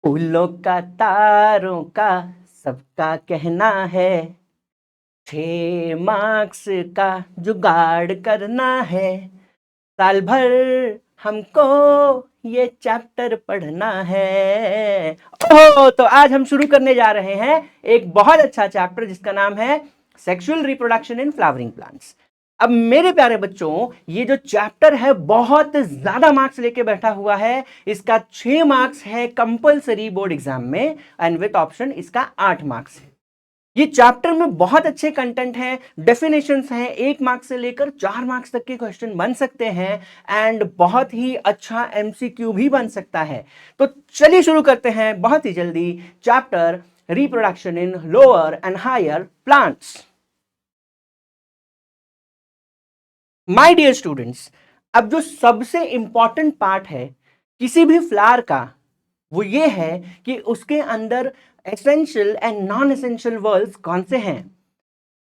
फूलों का तारों का सबका कहना है 6 मार्क्स का जुगाड़ करना है। साल भर हमको ये चैप्टर पढ़ना है। ओह, तो आज हम शुरू करने जा रहे हैं एक बहुत अच्छा चैप्टर जिसका नाम है sexual reproduction in flowering plants. अब मेरे प्यारे बच्चों, ये जो चैप्टर है बहुत ज्यादा मार्क्स लेके बैठा हुआ है। इसका 6 मार्क्स है कंपलसरी बोर्ड एग्जाम में एंड विथ ऑप्शन इसका 8 मार्क्स है। ये चैप्टर में बहुत अच्छे कंटेंट हैं, डेफिनेशंस हैं, 1 मार्क्स से लेकर 4 मार्क्स तक के क्वेश्चन बन सकते हैं एंड बहुत ही अच्छा एमसीक्यू भी बन सकता है। तो चलिए शुरू करते हैं बहुत ही जल्दी chapter reproduction in lower and higher plants. My dear students, अब जो सबसे इंपॉर्टेंट पार्ट है किसी भी फ्लावर का वो ये है कि उसके अंदर essential and non essential whorls कौन से हैं।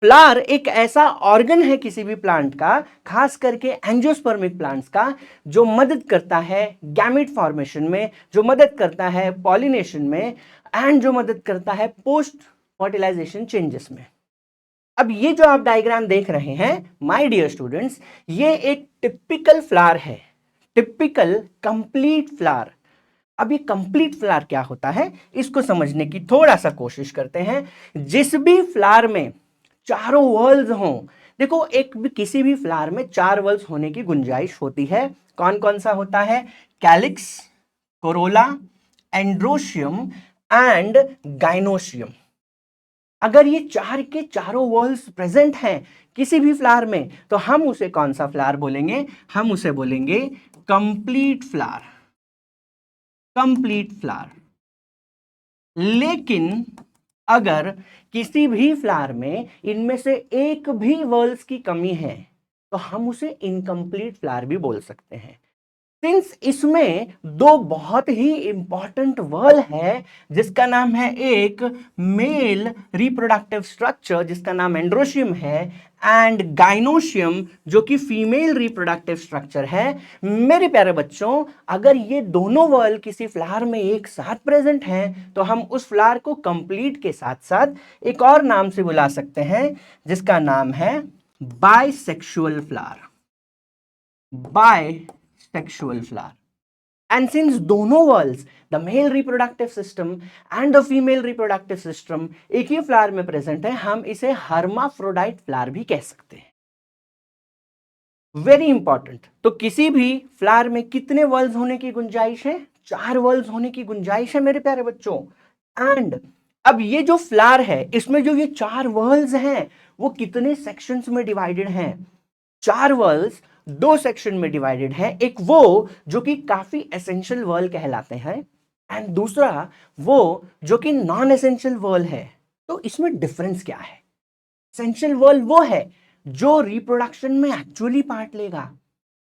फ्लावर एक ऐसा ऑर्गन है किसी भी प्लांट का, खास करके एंजियोस्पर्मिक प्लांट्स का, जो मदद करता है गैमेट फॉर्मेशन में, जो मदद करता है पॉलिनेशन में एंड जो मदद करता है पोस्ट फर्टिलाइजेशन चेंजेस में। अब ये जो आप डायग्राम देख रहे हैं माय डियर स्टूडेंट्स, ये एक टिपिकल फ्लावर है, टिपिकल कंप्लीट फ्लावर। अब ये कंप्लीट फ्लावर क्या होता है इसको समझने की थोड़ा सा कोशिश करते हैं। जिस भी फ्लावर में चारों वर्ल्स हों, देखो एक भी किसी भी फ्लावर में 4 वर्ल्स होने की गुंजाइश होती है। कौन कौन सा होता है? Calyx, Corolla, androecium and gynoecium. अगर ये चार के चारों वर्ल्स प्रेजेंट हैं किसी भी फ्लावर में तो हम उसे कौन सा फ्लावर बोलेंगे? हम उसे बोलेंगे कंप्लीट फ्लावर। Complete flower. लेकिन अगर किसी भी फ्लावर में इनमें से एक भी वर्ल्स की कमी है तो हम उसे इनकम्प्लीट फ्लावर भी बोल सकते हैं। सिंस इसमें दो बहुत ही इंपॉर्टेंट वर्ल है जिसका नाम है एक मेल रिप्रोडक्टिव स्ट्रक्चर जिसका नाम एंड्रोशियम है एंड गाइनोशियम जो कि फीमेल रिप्रोडक्टिव स्ट्रक्चर है। मेरे प्यारे बच्चों, अगर ये दोनों वर्ल किसी फ्लावर में एक साथ प्रेजेंट हैं तो हम उस फ्लावर को कंप्लीट के साथ साथ एक और नाम से बुला सकते हैं जिसका नाम है bisexual flower. Bisexual flower. And since दोनों whorls, the male reproductive system and the female reproductive system एक ही फ्लावर में प्रेजेंट है, हम इसे हर्माफ्रोडाइट फ्लावर भी कह सकते हैं। Very important. तो किसी भी फ्लावर में कितने वर्ल्स होने की गुंजाइश है? 4 वर्ल्स होने की गुंजाइश है मेरे प्यारे बच्चों। एंड अब ये जो फ्लावर है इसमें जो ये 4 वर्ल्स हैं वो कितने सेक्शंस में डिवाइडेड हैं? 4 वर्ल्स 2 सेक्शन में डिवाइडेड है। एक वो जो कि काफी एसेंशियल वर्ल कहलाते हैं एंड दूसरा वो जो कि नॉन एसेंशियल वर्ल है। तो इसमें डिफरेंस क्या है? एसेंशियल वर्ल वो है जो रिप्रोडक्शन में एक्चुअली पार्ट लेगा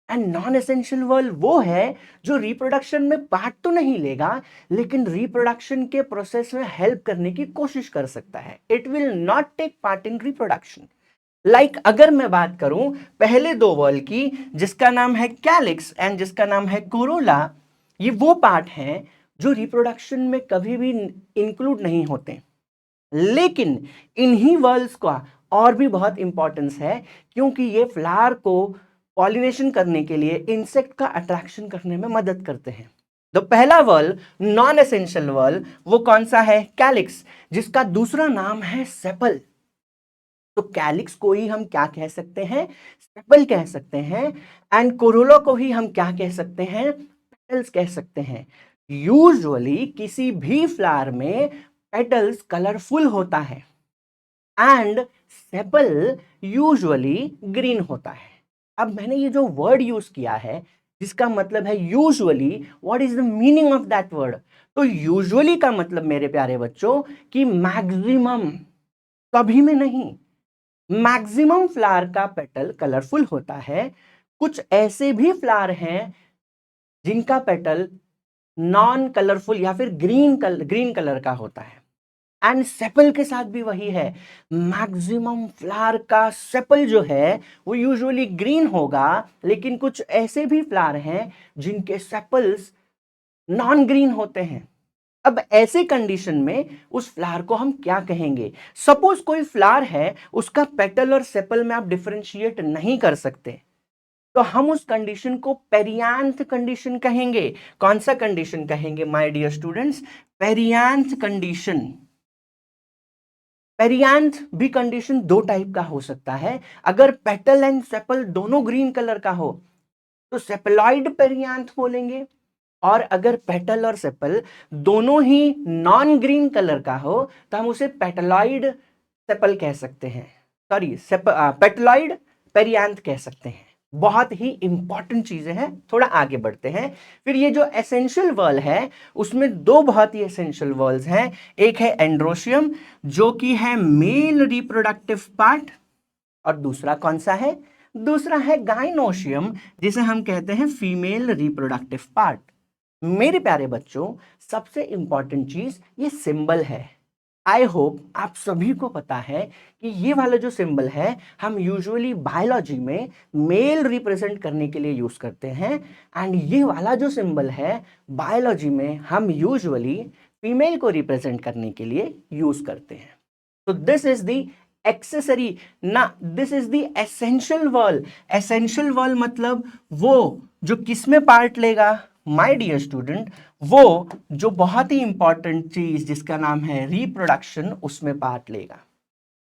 एंड नॉन एसेंशियल वर्ल वो है जो रिप्रोडक्शन में पार्ट तो नहीं लेगा लेकिन रिप्रोडक्शन के प्रोसेस में हेल्प करने की कोशिश कर सकता है। It will not take part in reproduction. अगर मैं बात करूं पहले दो वर्ल की जिसका नाम है कैलिक्स एंड जिसका नाम है कोरोला, ये वो पार्ट हैं जो रिप्रोडक्शन में कभी भी इंक्लूड नहीं होते। लेकिन इन्हीं वर्ल्स का और भी बहुत इंपॉर्टेंस है क्योंकि ये फ्लावर को पॉलिनेशन करने के लिए इंसेक्ट का अट्रैक्शन करने में मदद करते हैं। तो पहला वर्ल नॉन एसेंशियल वर्ल वो कौन सा है? कैलिक्स, जिसका दूसरा नाम है सेपल। तो कैलिक्स को ही हम क्या कह सकते हैं? सेपल कह सकते हैं। एंड कोरोला को ही हम क्या कह सकते हैं? पेटल्स कह सकते हैं। यूजुअली किसी भी फ्लावर में पेटल्स कलरफुल होता है एंड सेपल यूजुअली ग्रीन होता है। अब मैंने ये जो वर्ड यूज किया है जिसका मतलब है usually, what is the meaning of that word? तो यूजुअली का मतलब मेरे प्यारे बच्चों कि मैक्सिमम, कभी में नहीं, मैक्सिमम फ्लावर का पेटल कलरफुल होता है। कुछ ऐसे भी फ्लावर हैं जिनका पेटल नॉन कलरफुल या फिर ग्रीन कलर का होता है। एंड सेपल के साथ भी वही है। मैक्सिमम फ्लावर का सेपल जो है वो यूजुअली ग्रीन होगा लेकिन कुछ ऐसे भी फ्लावर हैं जिनके सेपल्स नॉन ग्रीन होते हैं। अब ऐसे कंडीशन में उस फ्लावर को हम क्या कहेंगे? सपोज कोई फ्लावर है, उसका पेटल और सेपल में आप डिफरेंशिएट नहीं कर सकते, तो हम उस कंडीशन को पेरियांथ कंडीशन कहेंगे। कौन सा कंडीशन कहेंगे my dear students? Perianth condition. Perianth भी कंडीशन दो टाइप का हो सकता है। अगर पेटल एंड सेपल दोनों ग्रीन कलर का हो तो सेपेलॉइड पेरियांथ बोलेंगे, और अगर पेटल और सेपल दोनों ही नॉन ग्रीन कलर का हो तो हम उसे पेटलॉइड सेपल कह सकते हैं, सॉरी पेटलॉइड पेरियांथ कह सकते हैं। बहुत ही इंपॉर्टेंट चीजें हैं। थोड़ा आगे बढ़ते हैं। फिर ये जो एसेंशियल वर्ल है उसमें दो बहुत ही एसेंशियल वर्ल्स हैं। एक है एंड्रोशियम जो कि है मेल रिप्रोडक्टिव पार्ट, और दूसरा कौन सा है? दूसरा है गाइनोशियम जिसे हम कहते हैं फीमेल रिप्रोडक्टिव पार्ट। मेरे प्यारे बच्चों, सबसे इंपॉर्टेंट चीज ये सिंबल है। आई होप आप सभी को पता है कि ये वाला जो सिंबल है हम यूजुअली बायोलॉजी में मेल रिप्रेजेंट करने के लिए यूज करते हैं, एंड ये वाला जो सिंबल है बायोलॉजी में हम यूजुअली फीमेल को रिप्रेजेंट करने के लिए यूज करते हैं। तो दिस इज द एक्सेसरी ना, this is the essential whorl. Essential whorl मतलब वो जो किस में पार्ट लेगा माय डियर स्टूडेंट? वो जो बहुत ही इंपॉर्टेंट चीज जिसका नाम है रिप्रोडक्शन उसमें पार्ट लेगा।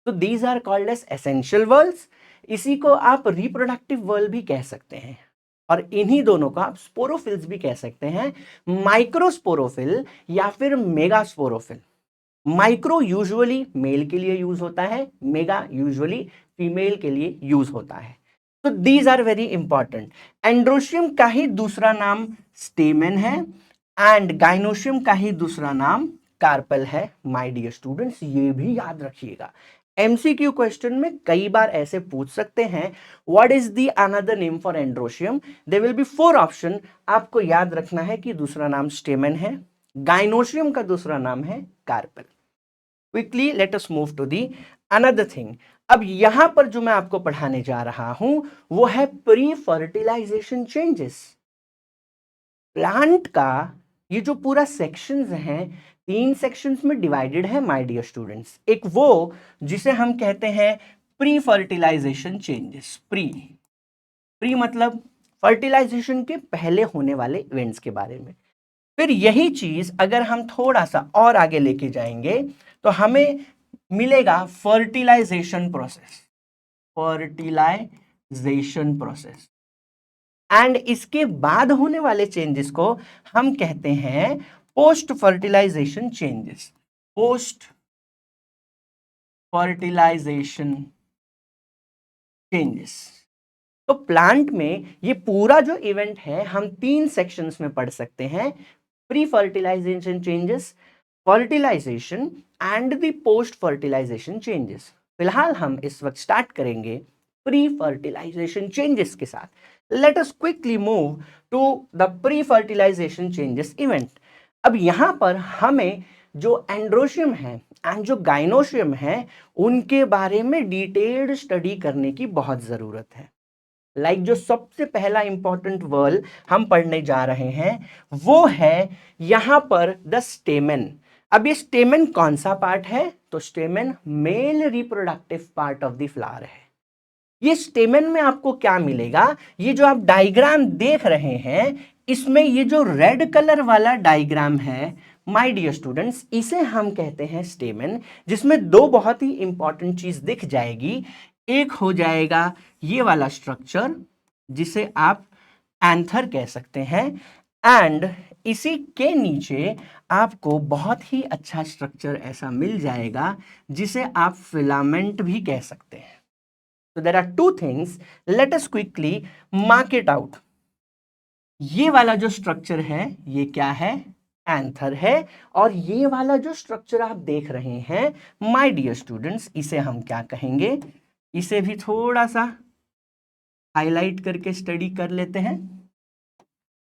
तो these are called as essential whorls. इसी को आप रिप्रोडक्टिव वर्ल भी कह सकते हैं, और इन्हीं दोनों को आप स्पोरोफिल्स भी कह सकते हैं, माइक्रोस्पोरोफिल या फिर मेगास्पोरोफिल। माइक्रो यूजुअली मेल के लिए यूज होता है, मेगा यूजुअली फीमेल के लिए यूज होता है। तो these are very important. Androecium का ही दूसरा नाम स्टेमेन है, एंड गाइनोशियम का ही दूसरा नाम कार्पेल है। माय डियर स्टूडेंट्स, ये भी याद रखिएगा। एमसीक्यू क्वेश्चन में कई बार ऐसे पूछ सकते हैं, what is the another name for androecium? There will be 4 option. आपको याद रखना है कि दूसरा नाम स्टेमेन है, गाइनोशियम का दूसरा नाम है carpel. Quickly let us move to the another thing. अब यहां पर जो मैं आपको पढ़ाने जा रहा हूं वो है प्री फर्टिलाइजेशन चेंजेस। प्लांट का ये जो पूरा सेक्शंस हैं 3 सेक्शंस में डिवाइडेड है माय डियर स्टूडेंट्स। एक वो जिसे हम कहते हैं प्री फर्टिलाइजेशन चेंजेस। प्री मतलब फर्टिलाइजेशन के पहले होने वाले इवेंट्स के बारे में। फिर यही चीज अगर हम थोड़ा सा और आगे लेके जाएंगे तो हमें मिलेगा fertilization process. Fertilization process, and इसके बाद होने वाले चेंजेस को हम कहते हैं post fertilization changes. Post fertilization changes. तो प्लांट में ये पूरा जो इवेंट है हम 3 सेक्शंस में पढ़ सकते हैं, pre fertilization changes, fertilization and the post fertilization changes. फिलहाल हम इस वक्त स्टार्ट करेंगे प्री फर्टिलाइजेशन चेंजेस के साथ। Let us quickly move to the pre fertilization changes event. अब यहां पर हमें जो एंड्रोशियम है एंड जो गाइनोशियम है उनके बारे में डिटेल्ड स्टडी करने की बहुत जरूरत है। जो सबसे पहला इंपॉर्टेंट वर्ड हम पढ़ने जा रहे हैं वो है यहां पर द स्टेमेन। अब ये स्टेमेन कौन सा पार्ट है? तो stamen male reproductive part of the flower है। ये स्टेमेन में आपको क्या मिलेगा? ये जो आप डायग्राम देख रहे हैं इसमें ये जो रेड कलर वाला डायग्राम है माय डियर स्टूडेंट्स, इसे हम कहते हैं स्टेमेन, जिसमें दो बहुत ही इंपॉर्टेंट चीज दिख जाएगी। एक हो जाएगा ये वाला स्ट्रक्चर जिसे आप एंथर कह सकते हैं, एंड इसी के नीचे आपको बहुत ही अच्छा स्ट्रक्चर ऐसा मिल जाएगा जिसे आप फिलामेंट भी कह सकते हैं। So there are two things. Let us quickly mark it out. ये वाला जो स्ट्रक्चर है ये क्या है? एंथर है। और ये वाला जो स्ट्रक्चर आप देख रहे हैं माय डियर स्टूडेंट्स, इसे हम क्या कहेंगे? इसे भी थोड़ा सा हाईलाइट करके स्टडी कर लेते हैं।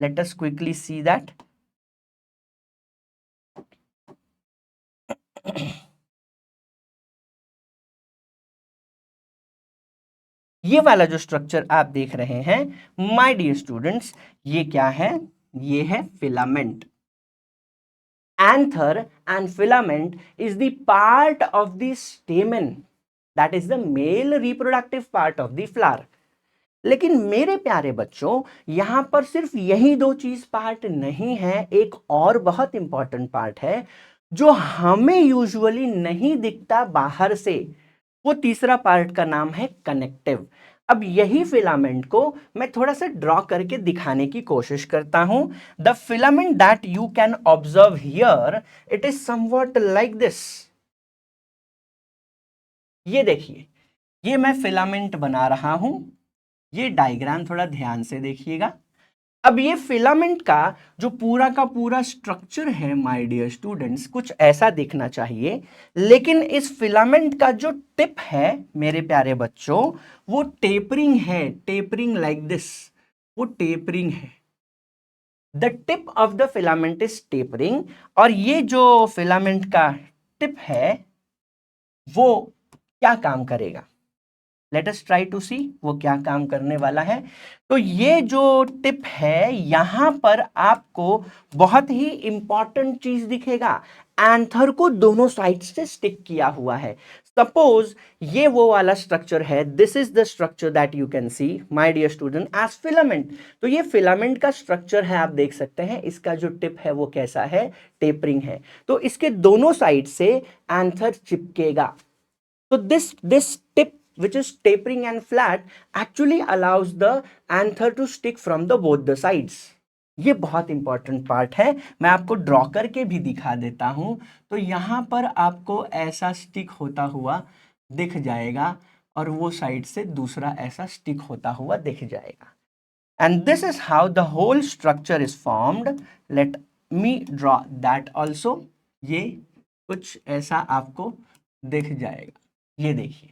Late us quickly see that. ये वाला जो स्ट्रक्चर आप देख रहे हैं माय डियर स्टूडेंट्स, ये क्या है? ये है filament. anther and filament is the part of the stamen, that is the male reproductive part of the flower. लेकिन मेरे प्यारे बच्चों, यहां पर सिर्फ यही दो चीज पार्ट नहीं है, एक और बहुत इंपॉर्टेंट पार्ट है जो हमें यूजुअली नहीं दिखता बाहर से। वो तीसरा पार्ट का नाम है कनेक्टिव। अब यही फिलामेंट को मैं थोड़ा सा ड्रॉ करके दिखाने की कोशिश करता हूं। The filament that you can observe here, it is somewhat like this. ये देखिए, ये मैं फिलामेंट बना रहा हूं। ये डायग्राम थोड़ा ध्यान से देखिएगा। अब ये फिलामेंट का जो पूरा का पूरा स्ट्रक्चर है माय डियर स्टूडेंट्स, कुछ ऐसा दिखना चाहिए। लेकिन इस फिलामेंट का जो टिप है मेरे प्यारे बच्चों, वो टेपरिंग है, टेपरिंग लाइक दिस, वो टेपरिंग है। The tip of the filament is tapering. और ये जो फिलामेंट का टिप है वो क्या काम करेगा, लेट अस ट्राई टू सी वो क्या काम करने वाला है। तो ये जो टिप है, यहां पर आपको बहुत ही इंपॉर्टेंट चीज दिखेगा। एंथर को दोनों साइड से स्टिक किया हुआ है। सपोज ये वो वाला स्ट्रक्चर है, this is the structure that you can see my dear student as filament. तो ये फिलामेंट का स्ट्रक्चर है, आप देख सकते हैं। इसका जो टिप है वो कैसा है, टेपरिंग है। तो इसके दोनों साइड से anther चिपकेगा। So this tip, which is tapering and flat, actually allows the anther to stick from the both the sides. ये बहुत इंपॉर्टेंट पार्ट है, मैं आपको ड्रॉ करके भी दिखा देता हूं। तो यहां पर आपको ऐसा स्टिक होता हुआ दिख जाएगा और वो साइड से दूसरा ऐसा स्टिक होता हुआ दिख जाएगा। And this is how the whole structure is formed. Let me draw that also. ये कुछ ऐसा आपको दिख जाएगा, ये देखिए।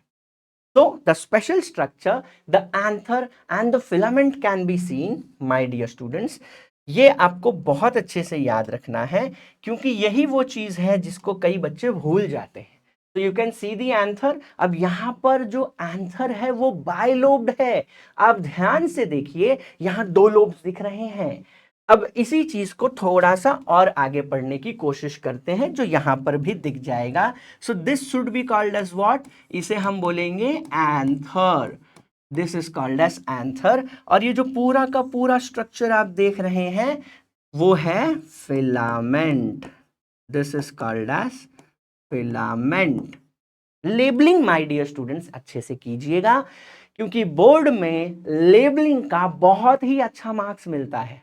So the special structure, the anther and the filament can be seen, my dear students. ये आपको बहुत अच्छे से याद रखना है, क्योंकि यही वो चीज है जिसको कई बच्चे भूल जाते हैं। तो you can C the anther. अब यहां पर जो एंथर है वो बाइलोब्ड है। आप ध्यान से देखिए, यहां दो लोब्स दिख रहे हैं। अब इसी चीज को थोड़ा सा और आगे पढ़ने की कोशिश करते हैं, जो यहां पर भी दिख जाएगा। So this should be called as what, इसे हम बोलेंगे anther. This is called as anther. और ये जो पूरा का पूरा स्ट्रक्चर आप देख रहे हैं वो है filament. This is called as filament. Labelling my dear students अच्छे से कीजिएगा, क्योंकि बोर्ड में लेबलिंग का बहुत ही अच्छा मार्क्स मिलता है।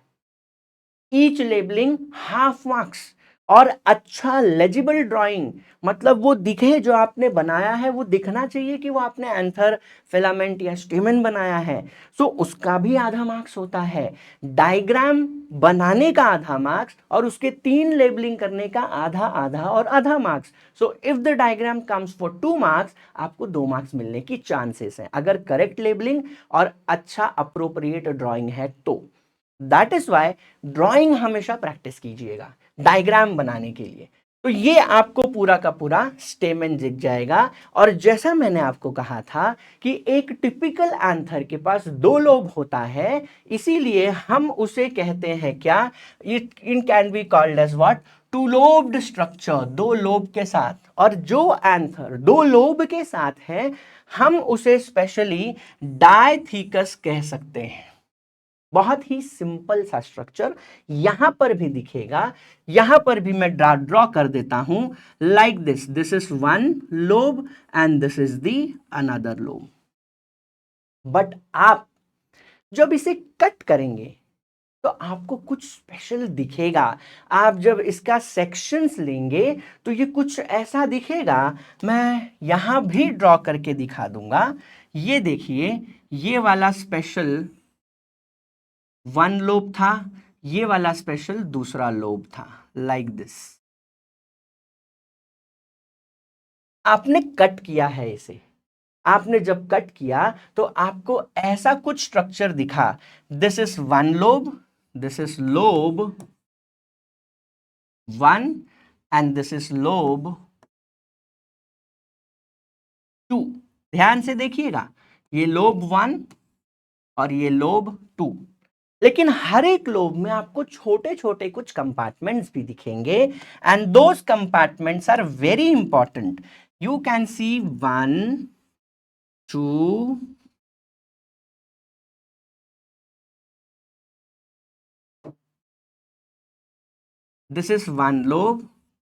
Each labelling half marks. और अच्छा लेजिबल ड्राइंग, मतलब वो दिखे जो आपने बनाया है, वो दिखना चाहिए कि वो आपने एंथर, फिलामेंट या स्टेमन बनाया है। सो उसका भी आधा मार्क्स होता है। डायग्राम बनाने का आधा मार्क्स और उसके 3 लेबलिंग करने का आधा आधा और आधा marks. So if the diagram comes for 2 marks, आपको 2 मार्क्स मिलने की चांसेस हैं, अगर करेक्ट लेबलिंग और अच्छा अप्रोप्रिएट ड्राइंग है तो। दैट इज वाई ड्राइंग हमेशा प्रैक्टिस कीजिएगा डायग्राम बनाने के लिए। तो ये आपको पूरा का पूरा स्टेमन दिख जाएगा। और जैसा मैंने आपको कहा था कि एक टिपिकल एंथर के पास 2 लोब होता है, इसीलिए हम उसे कहते हैं क्या, it can be called as what, two lobed structure, 2 lobe के साथ। और जो एंथर 2 लोब के साथ है, हम उसे स्पेशली डायथीकस कह सकते हैं। बहुत ही सिंपल सा स्ट्रक्चर यहां पर भी दिखेगा। यहां पर भी मैं ड्रॉ कर देता हूं like this. This is 1 lobe and this is the another lobe. But आप जब इसे कट करेंगे तो आपको कुछ स्पेशल दिखेगा। आप जब इसका सेक्शंस लेंगे तो ये कुछ ऐसा दिखेगा। मैं यहां भी ड्रॉ करके दिखा दूंगा। ये देखिए, ये वाला स्पेशल 1 लोब था, ये वाला स्पेशल दूसरा लोब था, लाइक दिस। आपने कट किया है इसे। आपने जब कट किया तो आपको ऐसा कुछ स्ट्रक्चर दिखा। This is 1 lobe, this is lobe 1 and this is lobe 2। ध्यान से देखिएगा, ये लोब 1 और ये लोब 2। लेकिन हर एक लोब में आपको छोटे छोटे कुछ कंपार्टमेंट्स भी दिखेंगे and those compartments are very important. You can see 1, 2, this is 1 lobe,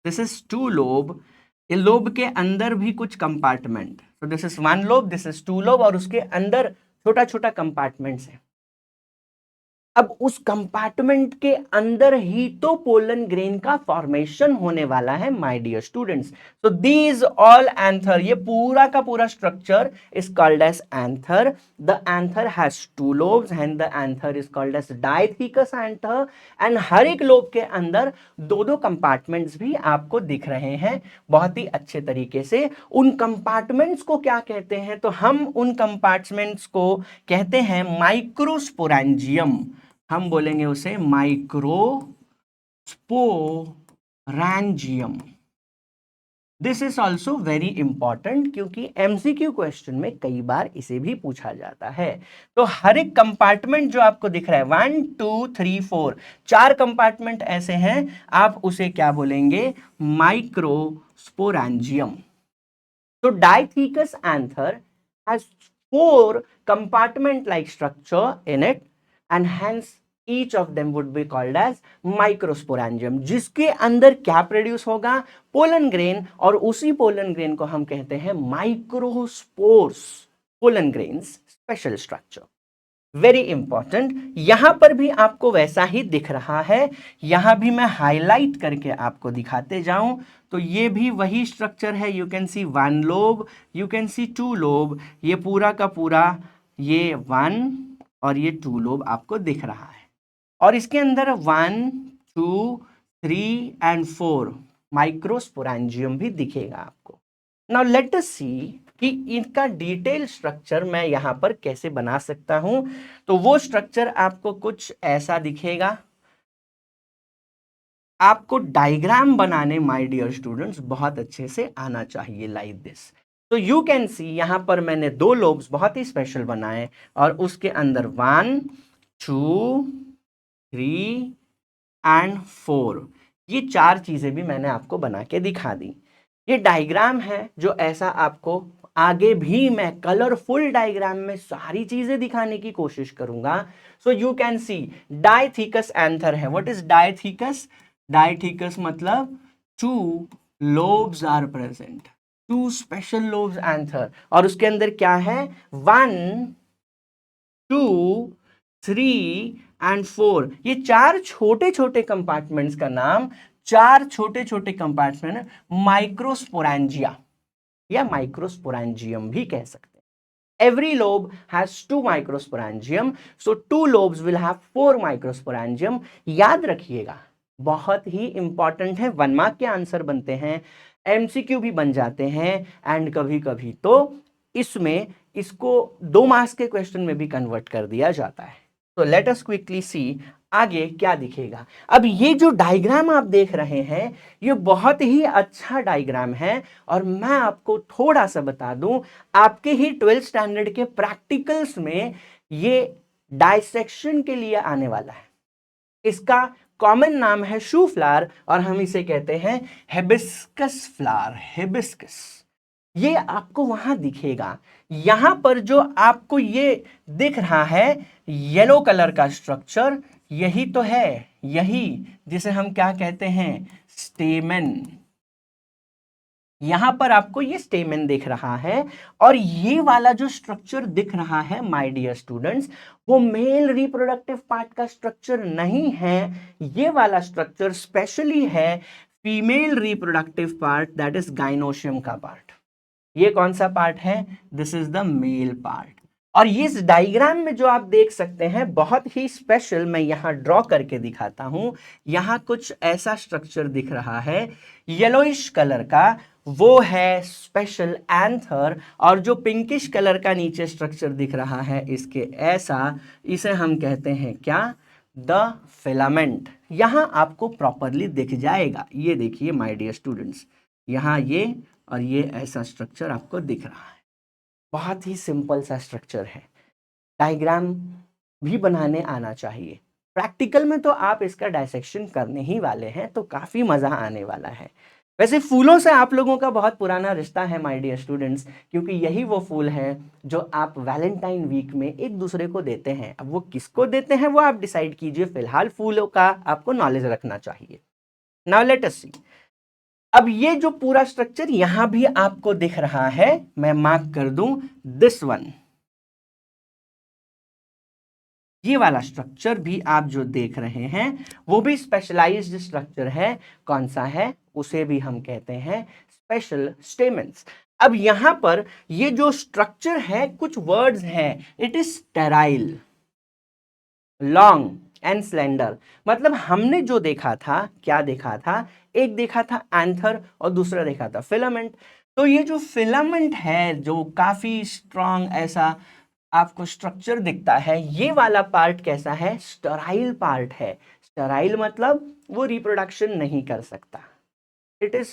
this is 2 lobe. ये लोब के अंदर भी कुछ कंपार्टमेंट, तो this is 1 lobe, this is 2 lobe, और उसके अंदर छोटा छोटा कंपार्टमेंट्स है. अब उस कंपार्टमेंट के अंदर ही तो पोलन ग्रेन का फॉर्मेशन होने वाला है my dear students. So these all anther, ये पूरा का पूरा structure is called as anther. The anther has 2 lobes and the anther is called as dithecous anther. And हर एक लोब के अंदर दो दो कंपार्टमेंट्स भी आपको दिख रहे हैं बहुत ही अच्छे तरीके से. उन कंपार्टमेंट्स को क्या कहते हैं? तो हम उन कंपार्टमेंट्स को कहते हैं माइक्रोस्पोरेंजियम. हम बोलेंगे उसे microsporangium. This is also very important क्योंकि एमसीक्यू क्वेश्चन में कई बार इसे भी पूछा जाता है. तो हर एक कंपार्टमेंट जो आपको दिख रहा है 1, 2, 3, 4, 4 कंपार्टमेंट ऐसे हैं, आप उसे क्या बोलेंगे? माइक्रोस्पोरेंजियम. तो डायथीकस anther has 4 compartment like structure in it and hence each of them would be called as microsporangium, जिसके अंदर क्या प्रोड्यूस होगा? Pollen grain. और उसी पोलन ग्रेन को हम कहते हैं microspores. Pollen grains special structure, very important. यहां पर भी आपको वैसा ही दिख रहा है. यहां भी मैं हाईलाइट करके आपको दिखाते जाऊं तो ये भी वही स्ट्रक्चर है. You can see 1 lobe, you can C 2 lobe. ये पूरा का पूरा ये 1 और ये 2 लोब आपको दिख रहा है. और इसके अंदर 1, 2, 3 एंड 4 माइक्रोस्पोरेंजियम भी दिखेगा आपको. नाउ लेट अस सी कि इनका डिटेल स्ट्रक्चर मैं यहां पर कैसे बना सकता हूं. तो वो स्ट्रक्चर आपको कुछ ऐसा दिखेगा. आपको डायग्राम बनाने माय डियर स्टूडेंट्स बहुत अच्छे से आना चाहिए लाइक दिस. तो यू कैन सी यहां पर मैंने 2 लोब्स बहुत ही स्पेशल बनाए और उसके अंदर 1, 2, 3 एंड 4, ये 4 चीजें भी मैंने आपको बना के दिखा दी. ये डायग्राम है जो ऐसा आपको आगे भी मैं कलरफुल डायग्राम में सारी चीजें दिखाने की कोशिश करूंगा. So you can see dithecous anther है. What is dithecous? डायथीकस मतलब 2 lobes are present, 2 special lobes anther. और उसके अंदर क्या है? 1, 2, 3 एंड 4. ये 4 छोटे छोटे कंपार्टमेंट्स का नाम, 4 छोटे छोटे कंपार्टमेंट माइक्रोस्पोरेंजिया या माइक्रोस्पोरेंजियम भी कह सकते हैं. Every lobe has 2 microsporangium, so 2 lobes will have 4 microsporangium. याद रखिएगा, बहुत ही इंपॉर्टेंट है. 1 मार्क के आंसर बनते हैं, एमसीक्यू भी बन जाते हैं एंड कभी कभी तो इसमें इसको 2 मार्क्स के क्वेश्चन में भी कन्वर्ट कर दिया जाता है. तो लेट अस क्विकली सी आगे क्या दिखेगा. अब ये जो डायग्राम आप देख रहे हैं ये बहुत ही अच्छा डायग्राम है. और मैं आपको थोड़ा सा बता दूं, आपके ही 12th स्टैंडर्ड के प्रैक्टिकल्स में ये डायसेक्शन के लिए आने वाला है. इसका कॉमन नाम है शू फ्लावर और हम इसे कहते हैं हिबिस्कस फ्लावर. हिबिस्कस ये आपको वहां दिखेगा. यहां पर जो आपको ये दिख रहा है येलो कलर का स्ट्रक्चर, यही तो है, यही जिसे हम क्या कहते हैं? स्टेमेन. यहां पर आपको ये स्टेमेन दिख रहा है. और ये वाला जो स्ट्रक्चर दिख रहा है माय डियर स्टूडेंट्स, वो मेल रिप्रोडक्टिव पार्ट का स्ट्रक्चर नहीं है. ये वाला स्ट्रक्चर स्पेशली है female reproductive part, that is gynoecium का पार्ट. ये कौन सा पार्ट है? This is the male part. और ये इस डायग्राम में जो आप देख सकते हैं बहुत ही स्पेशल, मैं यहां ड्रॉ करके दिखाता हूं. यहां कुछ ऐसा स्ट्रक्चर दिख रहा है येलोइश कलर का, वो है स्पेशल एंथर. और जो पिंकिश कलर का नीचे स्ट्रक्चर दिख रहा है इसके ऐसा, इसे हम कहते हैं क्या? The filament. यहां आपको प्रॉपरली दिख जाएगा. ये देखिए माय डियर स्टूडेंट्स, यहां ये और ये ऐसा स्ट्रक्चर आपको दिख रहा है. बहुत ही सिंपल सा स्ट्रक्चर है. डायग्राम भी बनाने आना चाहिए। प्रैक्टिकल में तो आप इसका डायसेक्शन करने ही वाले हैं, तो काफी मजा आने वाला है। वैसे फूलों से आप लोगों का बहुत पुराना रिश्ता है माय डियर स्टूडेंट्स, क्योंकि यही वो फूल हैं जो आप वैलेंटाइन वीक में एक दूसरे को देते हैं। अब वो किसको देते हैं वो आप डिसाइड कीजिए, फिलहाल फूलों का आपको नॉलेज रखना चाहिए। नाउ लेट अस सी। अब ये जो पूरा स्ट्रक्चर यहां भी आपको दिख रहा है, मैं मार्क कर दूं दिस वन, ये वाला स्ट्रक्चर भी आप जो देख रहे हैं वो भी स्पेशलाइज्ड स्ट्रक्चर है। कौन सा है? उसे भी हम कहते हैं स्पेशल स्टेमेंस। अब यहां पर ये जो स्ट्रक्चर है, कुछ वर्ड्स हैं, it is sterile, long and slender. मतलब हमने जो देखा था, क्या देखा था? एक देखा था एंथर और दूसरा देखा था फिलामेंट। तो ये जो फिलामेंट है, जो काफी स्ट्रॉन्ग ऐसा आपको स्ट्रक्चर दिखता है, ये वाला पार्ट कैसा है? स्टेराइल पार्ट है। स्टेराइल मतलब वो रिप्रोडक्शन नहीं कर सकता, it is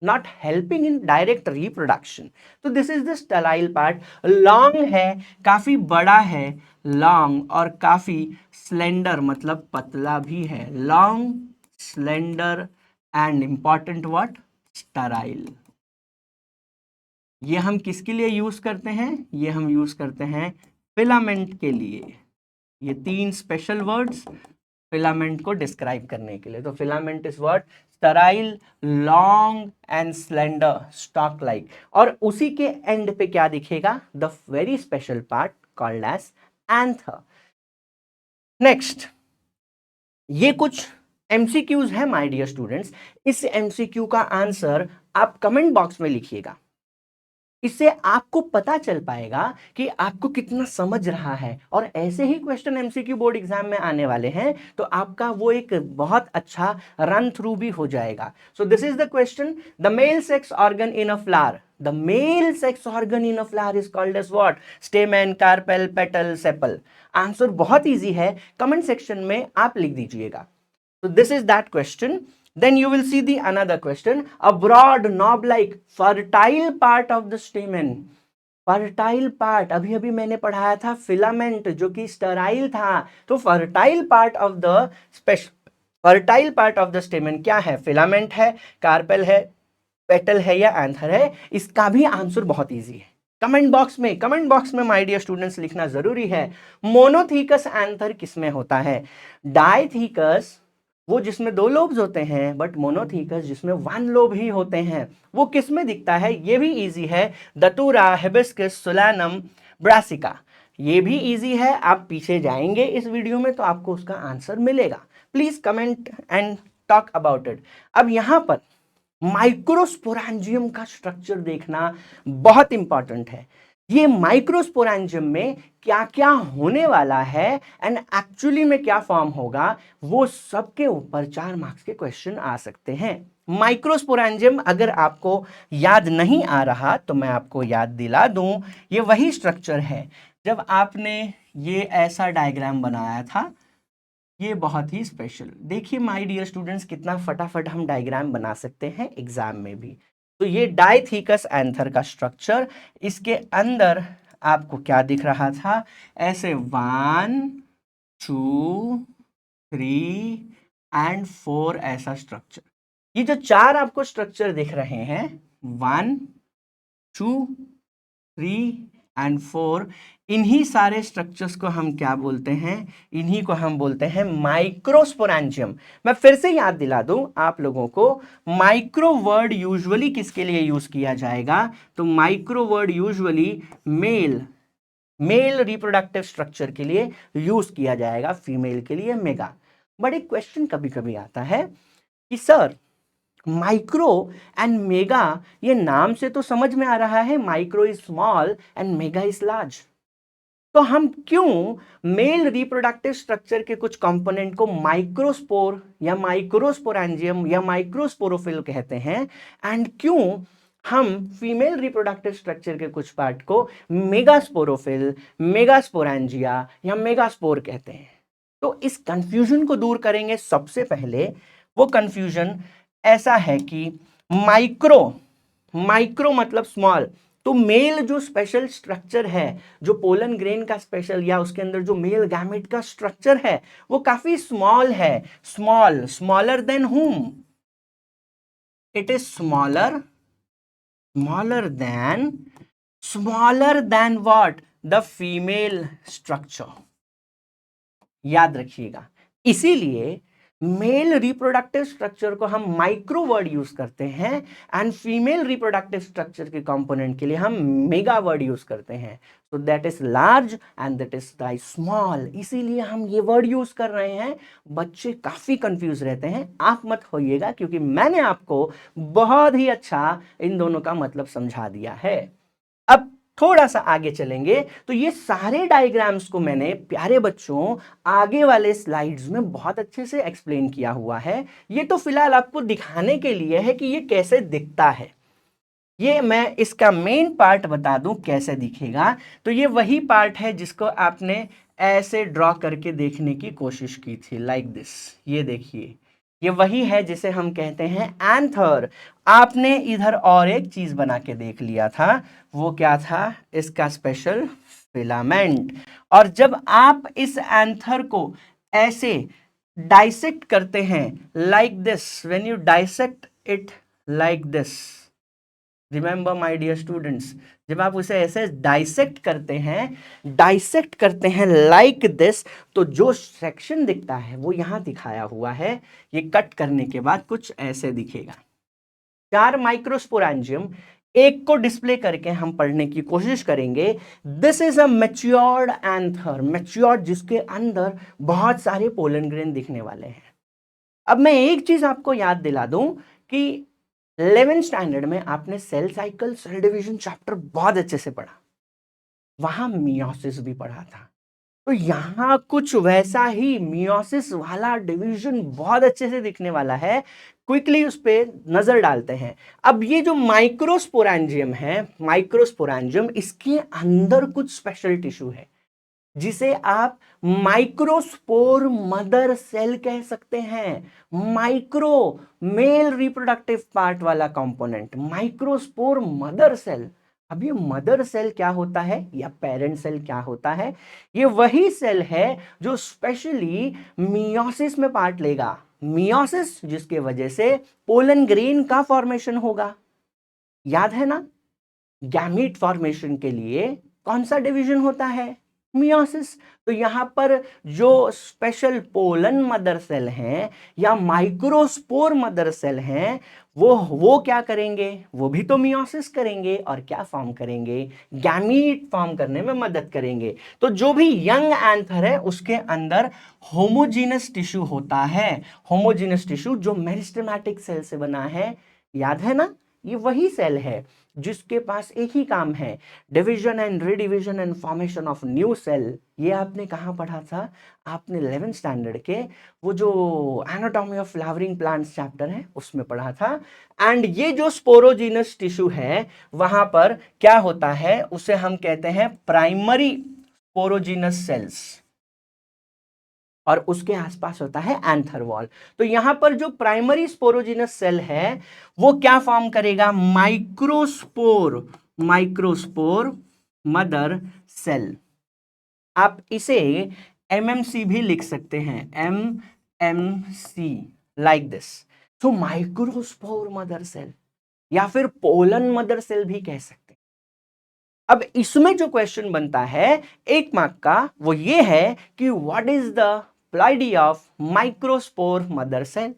not helping in direct reproduction. तो this is the sterile part. Long है, काफी बड़ा है, लॉन्ग, और काफी स्लेंडर मतलब पतला भी है। Long, slender and important what? Sterile. ये हम किसके लिए यूज करते हैं? ये हम यूज करते हैं फिलामेंट के लिए। ये तीन स्पेशल वर्ड्स फिलामेंट को डिस्क्राइब करने के लिए। तो filament is what? Sterile, long and slender, stalk like. और उसी के एंड पे क्या दिखेगा? The very special part called as anther. Next, ये कुछ एमसीक्यूज है माय डियर स्टूडेंट्स। इस एमसीक्यू का आंसर आप कमेंट बॉक्स में लिखिएगा। इससे आपको पता चल पाएगा कि आपको कितना समझ रहा है। और ऐसे ही क्वेश्चन एमसीक्यू बोर्ड एग्जाम में आने वाले हैं, तो आपका वो एक बहुत अच्छा रन थ्रू भी हो जाएगा। So this is the question, the male sex organ in a flower, the male sex organ in a flower is called as what? Stamen, carpel, petal, sepal. Answer बहुत ईजी है, comment section में आप लिख दीजिएगा। So this is that question. Then you will see the another question. A broad knob-like fertile part of the stamen. Fertile part, अभी अभी मैंने पढ़ाया था फिलामेंट जो कि स्टेराइल था। तो fertile part of the special, fertile part of the stamen क्या है? फिलामेंट है, कार्पेल है, पेटल है या एंथर है? इसका भी आंसर बहुत इजी है। कमेंट बॉक्स में माय डियर स्टूडेंट्स लिखना जरूरी है। मोनोथीकस एंथर किसमें होता है? डायथीकस वो जिसमें दो लोब्स होते हैं, बट मोनोथीकस जिसमें वन लोब ही होते हैं, वो किसमें दिखता है? ये भी इजी है, दतूरा, हिबिस्कस, सोलानम, ब्रासिका। ये भी इजी है, आप पीछे जाएंगे इस वीडियो में तो आपको उसका आंसर मिलेगा। Please comment and talk about it. अब यहां पर माइक्रोस्पोरेंजियम का स्ट्रक्चर देखना बहुत इंपॉर्टेंट है। ये माइक्रोस्पोरेंजियम में क्या क्या होने वाला है एंड एक्चुअली में क्या फॉर्म होगा, वो सब के ऊपर 4 मार्क्स के क्वेश्चन आ सकते हैं। माइक्रोस्पोरेंजियम अगर आपको याद नहीं आ रहा तो मैं आपको याद दिला दूं, ये वही स्ट्रक्चर है जब आपने ये ऐसा डायग्राम बनाया था। ये बहुत ही स्पेशल, देखिए माय डियर स्टूडेंट्स कितना फटाफट हम डायग्राम बना सकते हैं एग्जाम में भी। तो ये डायथीकस एंथर का स्ट्रक्चर, इसके अंदर आपको क्या दिख रहा था? ऐसे 1 2 3 एंड 4 ऐसा स्ट्रक्चर। ये जो 4 आपको स्ट्रक्चर दिख रहे हैं, 1 2 3 एंड 4, इन्हीं सारे स्ट्रक्चर्स को हम क्या बोलते हैं? इन्हीं को हम बोलते हैं माइक्रोस्पोरेंजियम। मैं फिर से याद दिला दूं आप लोगों को, माइक्रो वर्ड यूजुअली किसके लिए यूज किया जाएगा? तो micro word usually male reproductive structure के लिए यूज किया जाएगा, फीमेल के लिए मेगा। बट एक क्वेश्चन कभी कभी आता है कि सर माइक्रो एंड मेगा, ये नाम से तो समझ में आ रहा है micro is small and mega is large, तो हम क्यों मेल रिप्रोडक्टिव स्ट्रक्चर के कुछ कंपोनेंट को माइक्रोस्पोर या माइक्रोस्पोरेंजियम या माइक्रोस्पोरोफिल कहते हैं, एंड क्यों हम फीमेल रिप्रोडक्टिव स्ट्रक्चर के कुछ पार्ट को मेगास्पोरोफिल, मेगास्पोरेंजिया या मेगास्पोर कहते हैं? तो इस कंफ्यूजन को दूर करेंगे। सबसे पहले वो कंफ्यूजन ऐसा है कि माइक्रो, माइक्रो मतलब स्मॉल, तो मेल जो स्पेशल स्ट्रक्चर है, जो पोलन ग्रेन का स्पेशल या उसके अंदर जो मेल गैमेट का स्ट्रक्चर है वो काफी स्मॉल है। स्मॉलर देन हुम? It is smaller than what? The female structure. याद रखिएगा, इसीलिए मेल रिप्रोडक्टिव स्ट्रक्चर को हम माइक्रो वर्ड यूज करते हैं एंड फीमेल रिप्रोडक्टिव स्ट्रक्चर के कंपोनेंट के लिए हम मेगा वर्ड यूज करते हैं। So that is large and that is the small, इसीलिए हम ये वर्ड यूज कर रहे हैं। बच्चे काफी कंफ्यूज रहते हैं, आप मत होइएगा, क्योंकि मैंने आपको बहुत ही अच्छा इन दोनों का मतलब समझा दिया है। अब थोड़ा सा आगे चलेंगे तो ये सारे डायग्राम्स को मैंने प्यारे बच्चों आगे वाले स्लाइड्स में बहुत अच्छे से एक्सप्लेन किया हुआ है। ये तो फिलहाल आपको दिखाने के लिए है कि ये कैसे दिखता है। ये मैं इसका मेन पार्ट बता दूं कैसे दिखेगा। तो ये वही पार्ट है जिसको आपने ऐसे ड्रॉ करके देखने की कोशिश की थी, लाइक दिस। ये देखिए, ये वही है जिसे हम कहते हैं एंथर। आपने इधर और एक चीज बना के देख लिया था, वो क्या था? इसका स्पेशल फिलामेंट। और जब आप इस एंथर को ऐसे डाइसेक्ट करते हैं like this, when you dissect it like this, remember my dear students, जब आप उसे ऐसे डाइसेक्ट करते हैं लाइक दिस, तो जो सेक्शन दिखता है वो यहां दिखाया हुआ है। ये कट करने के बाद कुछ ऐसे दिखेगा। 4 माइक्रोस्पोरेंजियम, एक को डिस्प्ले करके हम पढ़ने की कोशिश करेंगे। This is a matured anther, matured जिसके अंदर बहुत सारे पोलन ग्रेन दिखने वाले हैं। अब मैं एक चीज आपको याद दिला दूं कि 11th स्टैंडर्ड में आपने cell cycle, cell division chapter बहुत अच्छे से पढ़ा, वहां मियोसिस भी पढ़ा था। तो यहां कुछ वैसा ही मियोसिस वाला डिवीजन बहुत अच्छे से दिखने वाला है। क्विकली उस पे नजर डालते हैं। अब ये जो माइक्रोस्पोरेंजियम है, माइक्रोस्पोरेंजियम, इसके अंदर कुछ स्पेशल टिश्यू है जिसे आप माइक्रोस्पोर मदर सेल कह सकते हैं। माइक्रो, मेल रिप्रोडक्टिव पार्ट वाला कंपोनेंट, माइक्रोस्पोर मदर सेल। अब ये मदर सेल क्या होता है या पेरेंट सेल क्या होता है? ये वही सेल है जो स्पेशली मियोसिस में पार्ट लेगा। मियोसिस जिसके वजह से पोलन ग्रेन का फॉर्मेशन होगा। याद है ना? गैमीट फॉर्मेशन के लिए कौन सा डिवीजन होता है? मियोसिस। तो यहां पर जो स्पेशल पोलन मदर सेल हैं या माइक्रोस्पोर मदर सेल हैं, वो क्या करेंगे? वो भी तो मियोसिस करेंगे और क्या फॉर्म करेंगे? गैमीट फॉर्म करने में मदद करेंगे। तो जो भी यंग एंथर है उसके अंदर होमोजीनस टिश्यू होता है। होमोजीनस टिश्यू जो मेरिस्टेमेटिक सेल से बना है। याद है ना? ये वही सेल है जिसके पास एक ही काम है, division and redivision and formation of new cell. ये आपने कहां पढ़ा था? आपने 11th स्टैंडर्ड के वो जो anatomy of flowering plants chapter है उसमें पढ़ा था। एंड ये जो स्पोरोजीनस टिश्यू है वहां पर क्या होता है, उसे हम कहते हैं प्राइमरी स्पोरोजीनस सेल्स, और उसके आसपास होता है एंथर वॉल। तो यहां पर जो प्राइमरी स्पोरोजिनस सेल है वो क्या फॉर्म करेगा? Microspore mother cell. आप इसे एमएमसी भी लिख सकते हैं, एमएमसी, लाइक दिस। तो माइक्रोस्पोर मदर सेल या फिर पोलन मदर सेल भी कह सकते हैं। अब इसमें जो क्वेश्चन बनता है 1 मार्क का, वो ये है कि what is the ploidy of microspore mother cell?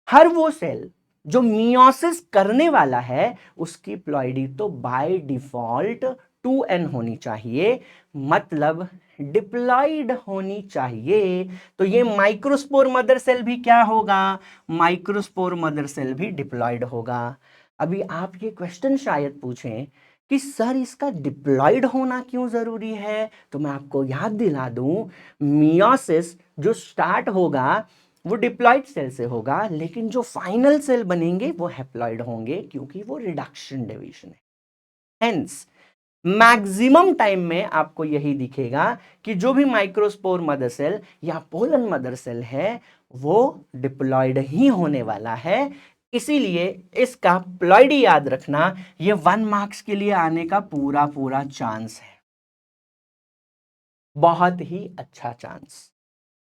हर वो सेल जो मियोसिस करने वाला है उसकी प्लॉइडी तो बाय डिफॉल्ट 2n होनी चाहिए, मतलब डिप्लॉइड होनी चाहिए। तो ये माइक्रोस्पोर मदर सेल भी क्या होगा? माइक्रोस्पोर मदर सेल भी डिप्लॉइड होगा। अभी आप ये क्वेश्चन शायद पूछें कि सर इसका डिप्लॉइड होना क्यों जरूरी है? तो मैं आपको याद दिला दूं, मियोसिस जो स्टार्ट होगा वो डिप्लॉइड सेल से होगा, लेकिन जो फाइनल सेल बनेंगे वो हैप्लॉइड होंगे क्योंकि वो रिडक्शन डिवीजन है। हेंस मैक्सिमम टाइम में आपको यही दिखेगा कि जो भी माइक्रोस्पोर मदर सेल या पोलन मदर सेल है वो डिप्लॉइड ही होने वाला है। इसीलिए इसका प्लॉइडी याद रखना, ये 1 मार्क्स के लिए आने का पूरा पूरा चांस है, बहुत ही अच्छा चांस।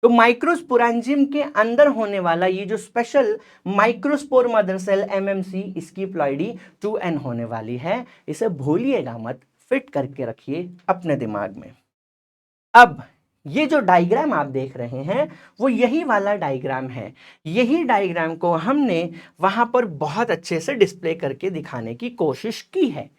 तो माइक्रोस्पोरेंजियम के अंदर होने वाला ये जो special microspore mother cell MMC, इसकी प्लॉइडी 2n होने वाली है। इसे भूलिएगा मत, फिट करके रखिए अपने दिमाग में। अब ये जो डायग्राम आप देख रहे हैं वो यही वाला डायग्राम है। यही डायग्राम को हमने वहां पर बहुत अच्छे से डिस्प्ले करके दिखाने की कोशिश की है।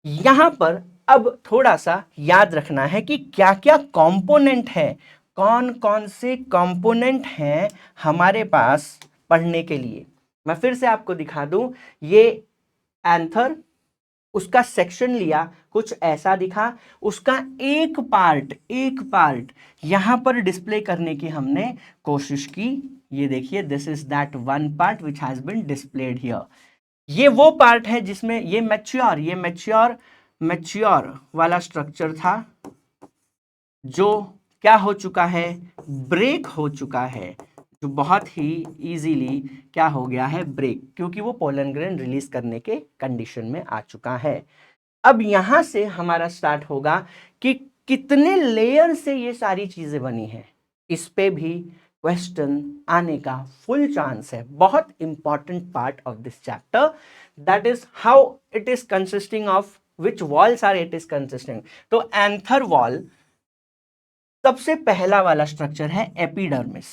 यहां पर अब थोड़ा सा याद रखना है कि क्या क्या कंपोनेंट है, कौन कौन से कंपोनेंट हैं हमारे पास पढ़ने के लिए। मैं फिर से आपको दिखा दूं, ये एंथर, उसका सेक्शन लिया, कुछ ऐसा दिखा, उसका एक पार्ट यहां पर डिस्प्ले करने की हमने कोशिश की। ये देखिए, this is that one part which has been displayed here. ये वो पार्ट है जिसमें ये मैच्योर वाला स्ट्रक्चर था, जो क्या हो चुका है, ब्रेक हो चुका है, जो बहुत ही इजीली क्या हो गया है, ब्रेक, क्योंकि वो पोलन ग्रेन रिलीज करने के कंडीशन में आ चुका है। अब यहां से हमारा स्टार्ट होगा कि कितने लेयर से ये सारी चीजें बनी हैं। इस पे भी क्वेश्चन आने का फुल चांस है। बहुत important part of this chapter, that is how it is consisting of which walls are it is consisting. तो एंथर वॉल सबसे पहला वाला स्ट्रक्चर है एपिडर्मिस।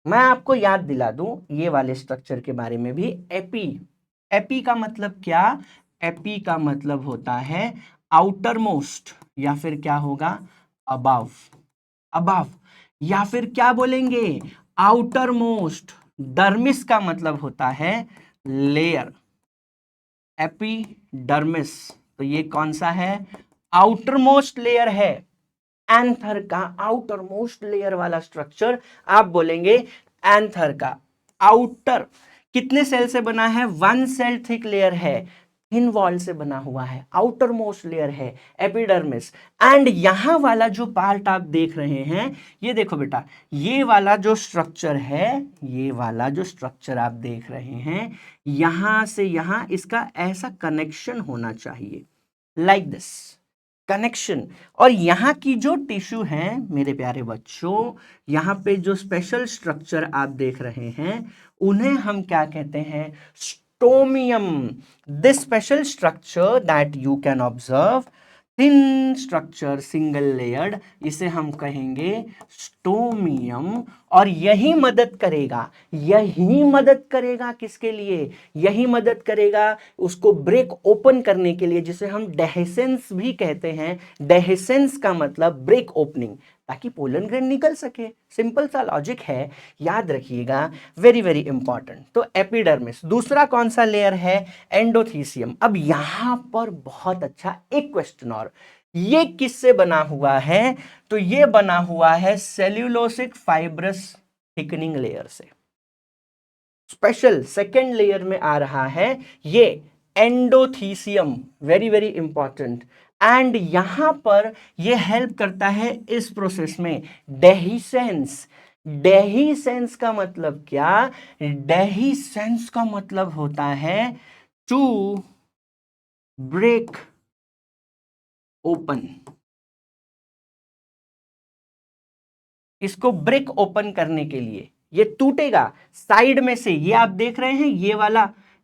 मैं आपको याद दिला दूं ये वाले स्ट्रक्चर के बारे में भी। एपी का मतलब क्या, एपी का मतलब होता है आउटर मोस्ट, या फिर क्या होगा, अबव, अबव, या फिर क्या बोलेंगे, आउटर मोस्ट। डर्मिस का मतलब होता है लेयर, एपिडर्मिस, तो ये कौन सा है, आउटर मोस्ट लेयर है। एंथर का आउटर मोस्ट लेयर वाला स्ट्रक्चर आप बोलेंगे एंथर का आउटर। कितने सेल से बना है, 1 सेल थिक लेयर है, थिन वॉल से बना हुआ है, आउटर मोस्ट लेयर है एपिडर्मिस। एंड यहां वाला जो पार्ट आप देख रहे हैं, ये देखो बेटा, ये वाला जो स्ट्रक्चर है, ये वाला जो स्ट्रक्चर आप देख रहे हैं, यहां से यहां इसका ऐसा कनेक्शन होना चाहिए, लाइक दिस कनेक्शन। और यहाँ की जो टिश्यू है मेरे प्यारे बच्चों, यहाँ पे जो स्पेशल स्ट्रक्चर आप देख रहे हैं, उन्हें हम क्या कहते हैं, stomium. This special structure that you can observe, thin structure single layered, इसे हम कहेंगे स्टोमियम। और यही मदद करेगा किसके लिए, यही मदद करेगा उसको ब्रेक ओपन करने के लिए, जिसे हम डेहिसेंस भी कहते हैं। डेहिसेंस का मतलब ब्रेक ओपनिंग, ताकि पोलन ग्रेन निकल सके। सिंपल सा लॉजिक है, याद रखिएगा, वेरी वेरी इंपॉर्टेंट। तो एपिडर्मिस। दूसरा कौन सा लेयर है, एंडोथीसियम। अब यहां पर बहुत अच्छा एक क्वेश्चन और, ये किससे बना हुआ है, तो ये बना हुआ है सेल्यूलोसिक फाइब्रस थिकनिंग लेयर से। स्पेशल सेकेंड लेयर में आ रहा है ये endothecium, very very important. And यहां पर ये हेल्प करता है इस प्रोसेस में, डेहिसेंस। डेहिसेंस का मतलब क्या, डेहिसेंस का मतलब होता है टू ब्रेक ओपन। इसको ब्रेक ओपन करने के लिए ये टूटेगा साइड में से, ये आप देख रहे हैं,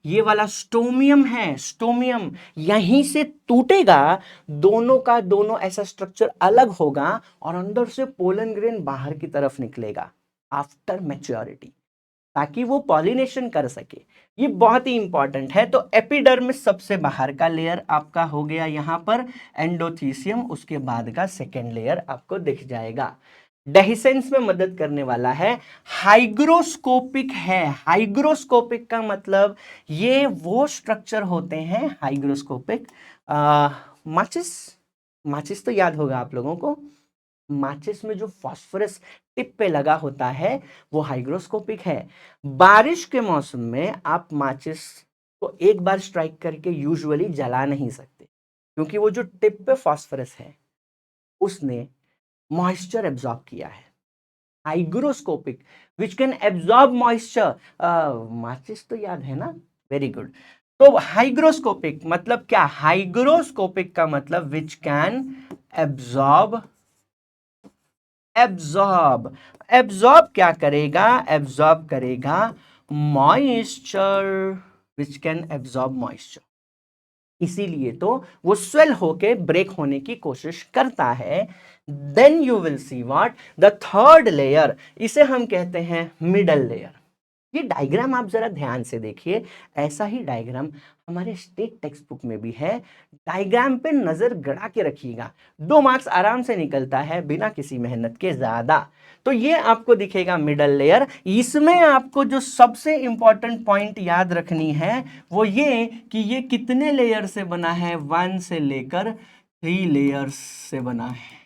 ये वाला स्टोमियम है, स्टोमियम यहीं से टूटेगा, दोनों का दोनों ऐसा स्ट्रक्चर अलग होगा, और अंदर से पोलन ग्रेन बाहर की तरफ निकलेगा आफ्टर मैच्योरिटी, ताकि वो पॉलिनेशन कर सके। ये बहुत ही इंपॉर्टेंट है। तो एपिडर्मिस सबसे बाहर का लेयर आपका हो गया यहां पर, एंडोथीसियम उसके बाद का सेकेंड लेयर आपको दिख जाएगा। डेहिसेंस में मदद करने वाला है, हाइग्रोस्कोपिक है। हाइग्रोस्कोपिक का मतलब ये वो स्ट्रक्चर होते हैं, हाइग्रोस्कोपिक, माचिस, माचिस तो याद होगा आप लोगों को, माचिस में जो फास्फोरस टिप पे लगा होता है वो हाइग्रोस्कोपिक है। बारिश के मौसम में आप माचिस को एक बार स्ट्राइक करके यूजुअली जला नहीं सकते, क्योंकि वो जो टिप पे फास्फोरस है उसने मॉइस्चर एब्जॉर्ब किया है। Hygroscopic which can absorb moisture, माचिस तो याद है ना, वेरी गुड। तो हाइग्रोस्कोपिक मतलब क्या, हाइग्रोस्कोपिक का मतलब which can absorb, absorb, absorb क्या करेगा, एब्जॉर्ब करेगा moisture, which can absorb moisture, इसीलिए तो वो स्वेल होके ब्रेक होने की कोशिश करता है। Then you will see what, the third layer, इसे हम कहते हैं मिडल लेयर। ये डायग्राम आप जरा ध्यान से देखिए, ऐसा ही डायग्राम हमारे स्टेट टेक्स्ट बुक में भी है। डायग्राम पे नजर गड़ा के रखिएगा, 2 मार्क्स आराम से निकलता है बिना किसी मेहनत के ज्यादा। तो ये आपको दिखेगा मिडल लेयर। इसमें आपको जो सबसे इंपॉर्टेंट पॉइंट याद रखनी है वो ये कि ये कितने लेयर से बना है, 1 से लेकर 3 लेयर्स से बना है।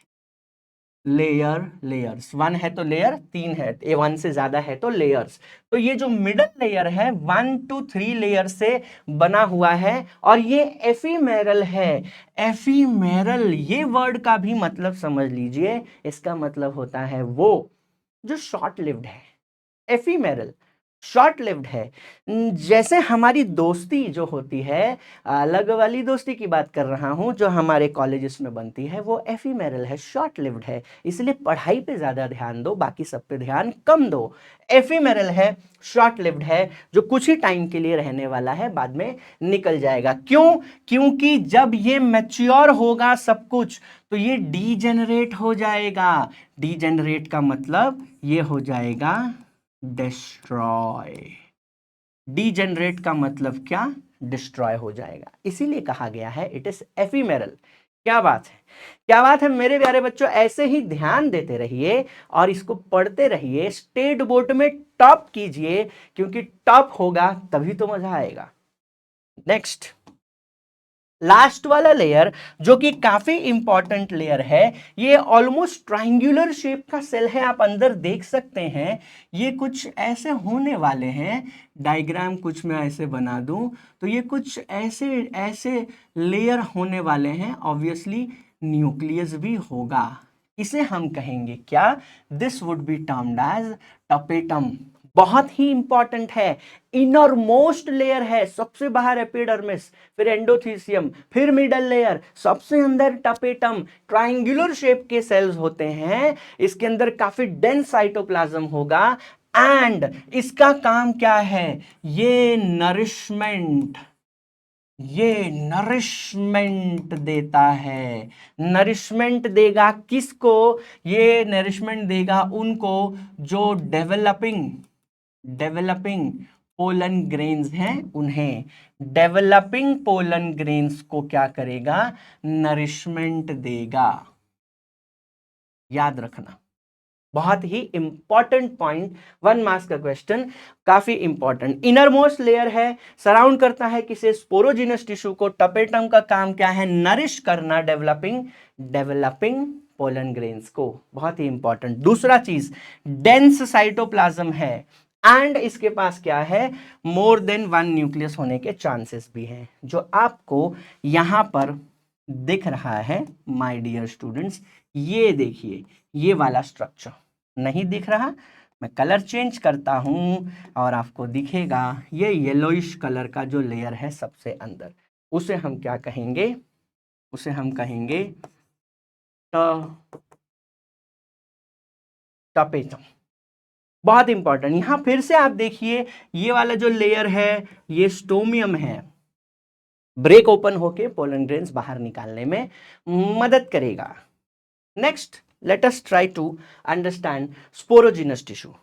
लेयर, लेयर्स, 1 है तो लेयर, 3 है, 1 से ज्यादा है तो लेयर्स। तो ये जो मिडल लेयर है 1 to 3 लेयर से बना हुआ है और ये एफीमेरल है। एफीमेरल ये वर्ड का भी मतलब समझ लीजिए, इसका मतलब होता है वो जो शॉर्ट लिव्ड है। एफीमेरल शॉर्ट लिव्ड है। जैसे हमारी दोस्ती जो होती है, अलग वाली दोस्ती की बात कर रहा हूं जो हमारे कॉलेजेस में बनती है, वो एफीमेरल है, शॉर्ट लिव्ड है। इसलिए पढ़ाई पे ज्यादा ध्यान दो, बाकी सब पे ध्यान कम दो। एफीमेरल है, शॉर्ट लिव्ड है, जो कुछ ही टाइम के लिए रहने वाला है, बाद में निकल जाएगा। क्यों? क्योंकि जब ये मैच्योर होगा सब कुछ तो ये डीजेनरेट हो जाएगा। डीजेनरेट का मतलब ये हो जाएगा डिस्ट्रॉय। डीजेनरेट का मतलब क्या, डिस्ट्रॉय हो जाएगा, इसीलिए कहा गया है इट इज एफीमेरल। क्या बात है, क्या बात है मेरे प्यारे बच्चों, ऐसे ही ध्यान देते रहिए और इसको पढ़ते रहिए, स्टेट बोर्ड में टॉप कीजिए, क्योंकि टॉप होगा तभी तो मजा आएगा। नेक्स्ट, लास्ट वाला लेयर जो कि काफी इंपॉर्टेंट लेयर है, ये ऑलमोस्ट ट्रायंगुलर शेप का सेल है, आप अंदर देख सकते हैं। ये कुछ ऐसे होने वाले हैं, डायग्राम कुछ मैं ऐसे बना दूं तो ये कुछ ऐसे ऐसे लेयर होने वाले हैं। ऑब्वियसली न्यूक्लियस भी होगा, इसे हम कहेंगे क्या, this would be termed as tapetum. बहुत ही इंपॉर्टेंट है, इनर मोस्ट लेयर है, सबसे बाहर एपिडर्मिस, फिर एंडोथीसियम, फिर मिडल लेयर, सबसे अंदर टपेटम। ट्रायंगुलर शेप के सेल्स होते हैं, इसके अंदर काफी डेंस साइटोप्लाज्म होगा। एंड इसका काम क्या है, ये नरिशमेंट, ये नरिशमेंट देता है। नरिशमेंट देगा किसको, ये नरिशमेंट देगा उनको जो डेवलपिंग, डेवलपिंग पोलन ग्रेन्स हैं उन्हें। डेवलपिंग पोलन ग्रेन्स को क्या करेगा, नरिशमेंट देगा। याद रखना, बहुत ही इंपॉर्टेंट पॉइंट, 1 मार्क्स का क्वेश्चन, काफी इंपॉर्टेंट। इनर मोस्ट लेयर है, सराउंड करता है किसे, स्पोरोजिनस टिश्यू को। टपेटम का काम क्या है, नरिश करना डेवलपिंग, डेवलपिंग पोलन ग्रेन्स को, बहुत ही इंपॉर्टेंट। दूसरा चीज, डेंस साइटोप्लाज्म है एंड इसके पास क्या है, मोर देन 1 न्यूक्लियस होने के चांसेस भी हैं, जो आपको यहां पर दिख रहा है माय डियर स्टूडेंट्स। ये देखिए, ये वाला स्ट्रक्चर नहीं दिख रहा, मैं कलर चेंज करता हूं और आपको दिखेगा। ये येलोइश कलर का जो लेयर है सबसे अंदर, उसे हम क्या कहेंगे, उसे हम कहेंगे टपेटम। बहुत इंपॉर्टेंट, यहां फिर से आप देखिए, ये वाला जो लेयर है ये स्टोमियम है, ब्रेक ओपन होके पोलन ग्रेन्स बाहर निकालने में मदद करेगा। Next, let us try to understand sporogenous tissue.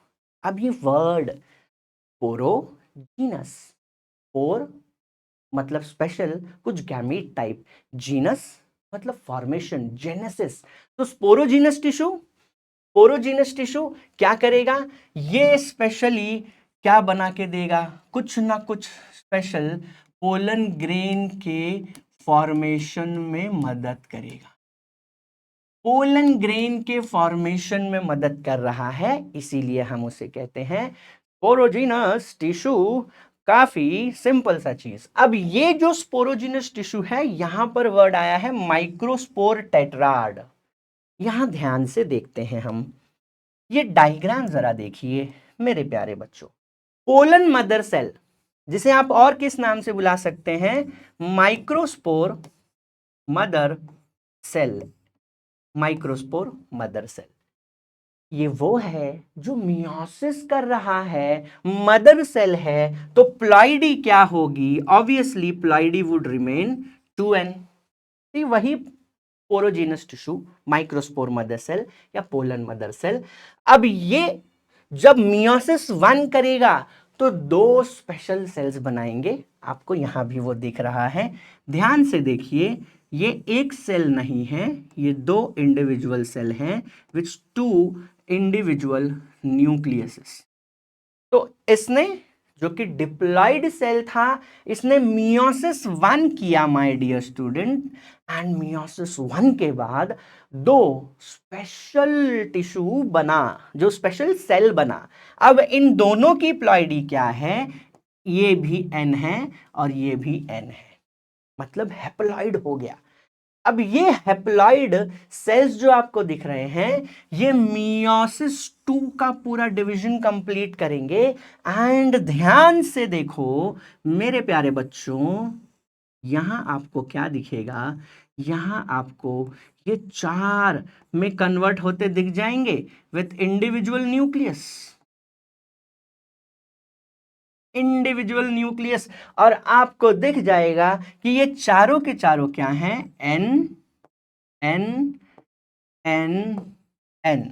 अब ये वर्ड स्पोरोजिनस, स्पोर मतलब स्पेशल, कुछ गैमीट टाइप, जीनस मतलब फॉर्मेशन, जेनेसिस। तो स्पोरोजिनस टिश्यू, स्पोरोजिनस टिश्यू क्या करेगा, ये स्पेशली क्या बना के देगा, कुछ ना कुछ स्पेशल पोलन ग्रेन के फॉर्मेशन में मदद करेगा। पोलन ग्रेन के फॉर्मेशन में मदद कर रहा है, इसीलिए हम उसे कहते हैं स्पोरोजिनस टिश्यू। काफी सिंपल सा चीज। अब ये जो स्पोरोजिनस टिश्यू है, यहां पर वर्ड आया है माइक्रोस्पोर टेट्राड। यहां ध्यान से देखते हैं हम, ये डायग्राम जरा देखिए मेरे प्यारे बच्चों। पोलन मदर सेल, जिसे आप और किस नाम से बुला सकते हैं, microspore mother cell, microspore mother cell. ये वो है जो मियोसिस कर रहा है, मदर सेल है, तो प्लॉइडी क्या होगी, obviously ploidy would remain 2n। वही पोरोजीनस टिश्यू, माइक्रोस्पोर मदर सेल या पोलन मदर सेल। अब ये जब मियोसिस 1 करेगा तो 2 स्पेशल सेल्स बनाएंगे, आपको यहां भी वो दिख रहा है, ध्यान से देखिए, ये एक सेल नहीं है, ये 2 इंडिविजुअल सेल हैं विच 2 इंडिविजुअल न्यूक्लियसेस। तो इसने जो कि डिप्लॉइड सेल था, इसने मियोसिस 1 किया my dear student, and meiosis 1 के बाद 2 स्पेशल टिश्यू बना, जो स्पेशल सेल बना। अब इन दोनों की प्लॉइडी क्या है, ये भी n है और ये भी n है, मतलब हैप्लॉइड हो गया। अब ये हैप्लॉइड सेल्स जो आपको दिख रहे हैं, ये मियोसिस 2 का पूरा डिवीजन कंप्लीट करेंगे। एंड ध्यान से देखो मेरे प्यारे बच्चों, यहां आपको क्या दिखेगा, यहां आपको ये 4 में कन्वर्ट होते दिख जाएंगे with individual nucleus, individual nucleus. और आपको दिख जाएगा कि ये चारों के चारों क्या हैं, n n n n।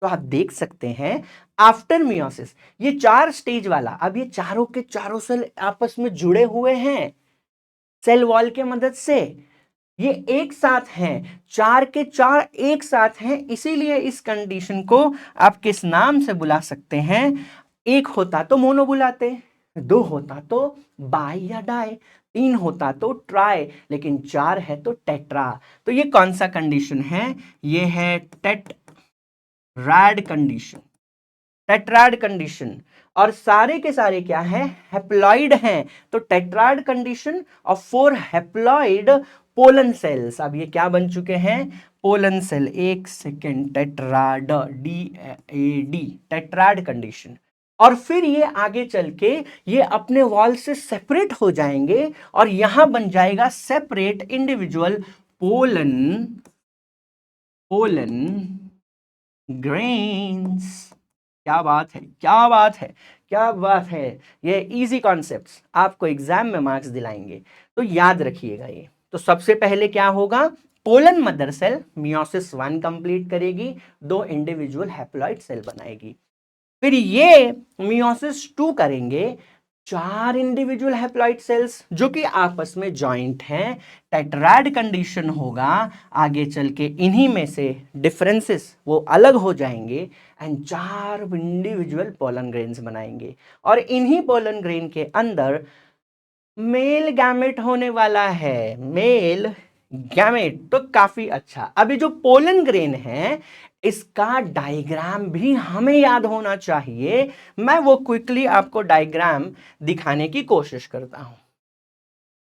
तो आप देख सकते हैं आफ्टर मियोसिस ये 4 स्टेज वाला, अब ये चारों के चारों सेल आपस में जुड़े हुए हैं सेल वॉल के मदद से, ये एक साथ हैं, 4 के 4 एक साथ हैं। इसीलिए इस कंडीशन को आप किस नाम से बुला सकते हैं, एक होता तो मोनो बुलाते, 2 होता तो बाई या डाई, 3 होता तो ट्राई, लेकिन 4 है तो टेट्रा। तो ये कौन सा कंडीशन है, ये है टेट्राड कंडीशन, टेट्राड कंडीशन। और सारे के सारे क्या है, हैप्लॉइड हैं, तो टेट्राड कंडीशन और 4 हैप्लॉइड पोलन सेल्स। अब ये क्या बन चुके हैं, पोलन सेल। एक second, tetrad, DAD, tetrad condition. और फिर ये आगे चल के ये अपने वॉल से सेपरेट हो जाएंगे और यहां बन जाएगा सेपरेट इंडिविजुअल पोलन ग्रेन्स। क्या बात है, क्या बात है, क्या बात है। ये इजी कॉन्सेप्ट्स आपको एग्जाम में मार्क्स दिलाएंगे, तो याद रखिएगा ये। तो सबसे पहले क्या होगा, pollen mother cell meiosis 1 complete करेगी, 2 इंडिविजुअल हैप्लॉइड सेल बनाएगी। फिर ये मियोसिस 2 करेंगे, 4 इंडिविजुअल हैप्लॉइड सेल्स जो कि आपस में जॉइंट हैं, टेट्राड कंडीशन होगा। आगे चल के इन्हीं में से डिफरेंसेस वो अलग हो जाएंगे एंड 4 इंडिविजुअल पोलन ग्रेन्स बनाएंगे। और इन्हीं पोलन ग्रेन के अंदर मेल गैमेट होने वाला है, मेल गैमेट। तो काफी अच्छा। अभी जो पोलन ग्रेन है इसका डायग्राम भी हमें याद होना चाहिए, मैं वो क्विकली आपको डायग्राम दिखाने की कोशिश करता हूं।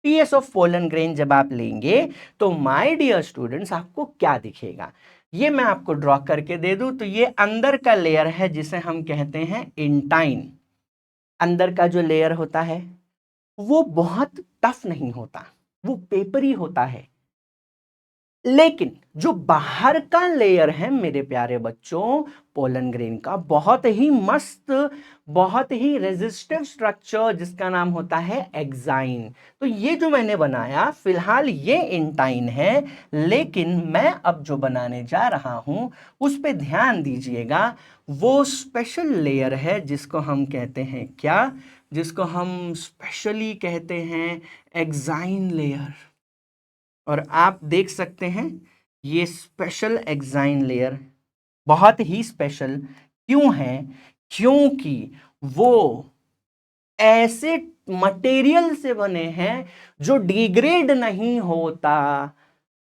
पीएस ऑफ पोलन ग्रेन जब आप लेंगे तो माय डियर स्टूडेंट्स आपको क्या दिखेगा, ये मैं आपको ड्रॉ करके दे दूं तो ये अंदर का लेयर है जिसे हम कहते हैं इंटाइन। अंदर का जो लेयर होता है वो बहुत टफ नहीं होता, वो पेपरी होता है। लेकिन जो बाहर का लेयर है मेरे प्यारे बच्चों पोलन ग्रेन का, बहुत ही मस्त, बहुत ही रेजिस्टिव स्ट्रक्चर जिसका नाम होता है एक्साइन। तो ये जो मैंने बनाया फिलहाल ये इंटाइन है, लेकिन मैं अब जो बनाने जा रहा हूं उस पे ध्यान दीजिएगा। वो स्पेशल लेयर है जिसको हम कहते हैं क्या, जिसको हम स्पेशली कहते हैं एक्साइन लेयर। और आप देख सकते हैं ये स्पेशल एक्साइन लेयर बहुत ही स्पेशल क्यों है, क्योंकि वो ऐसे मटेरियल से बने हैं जो डिग्रेड नहीं होता।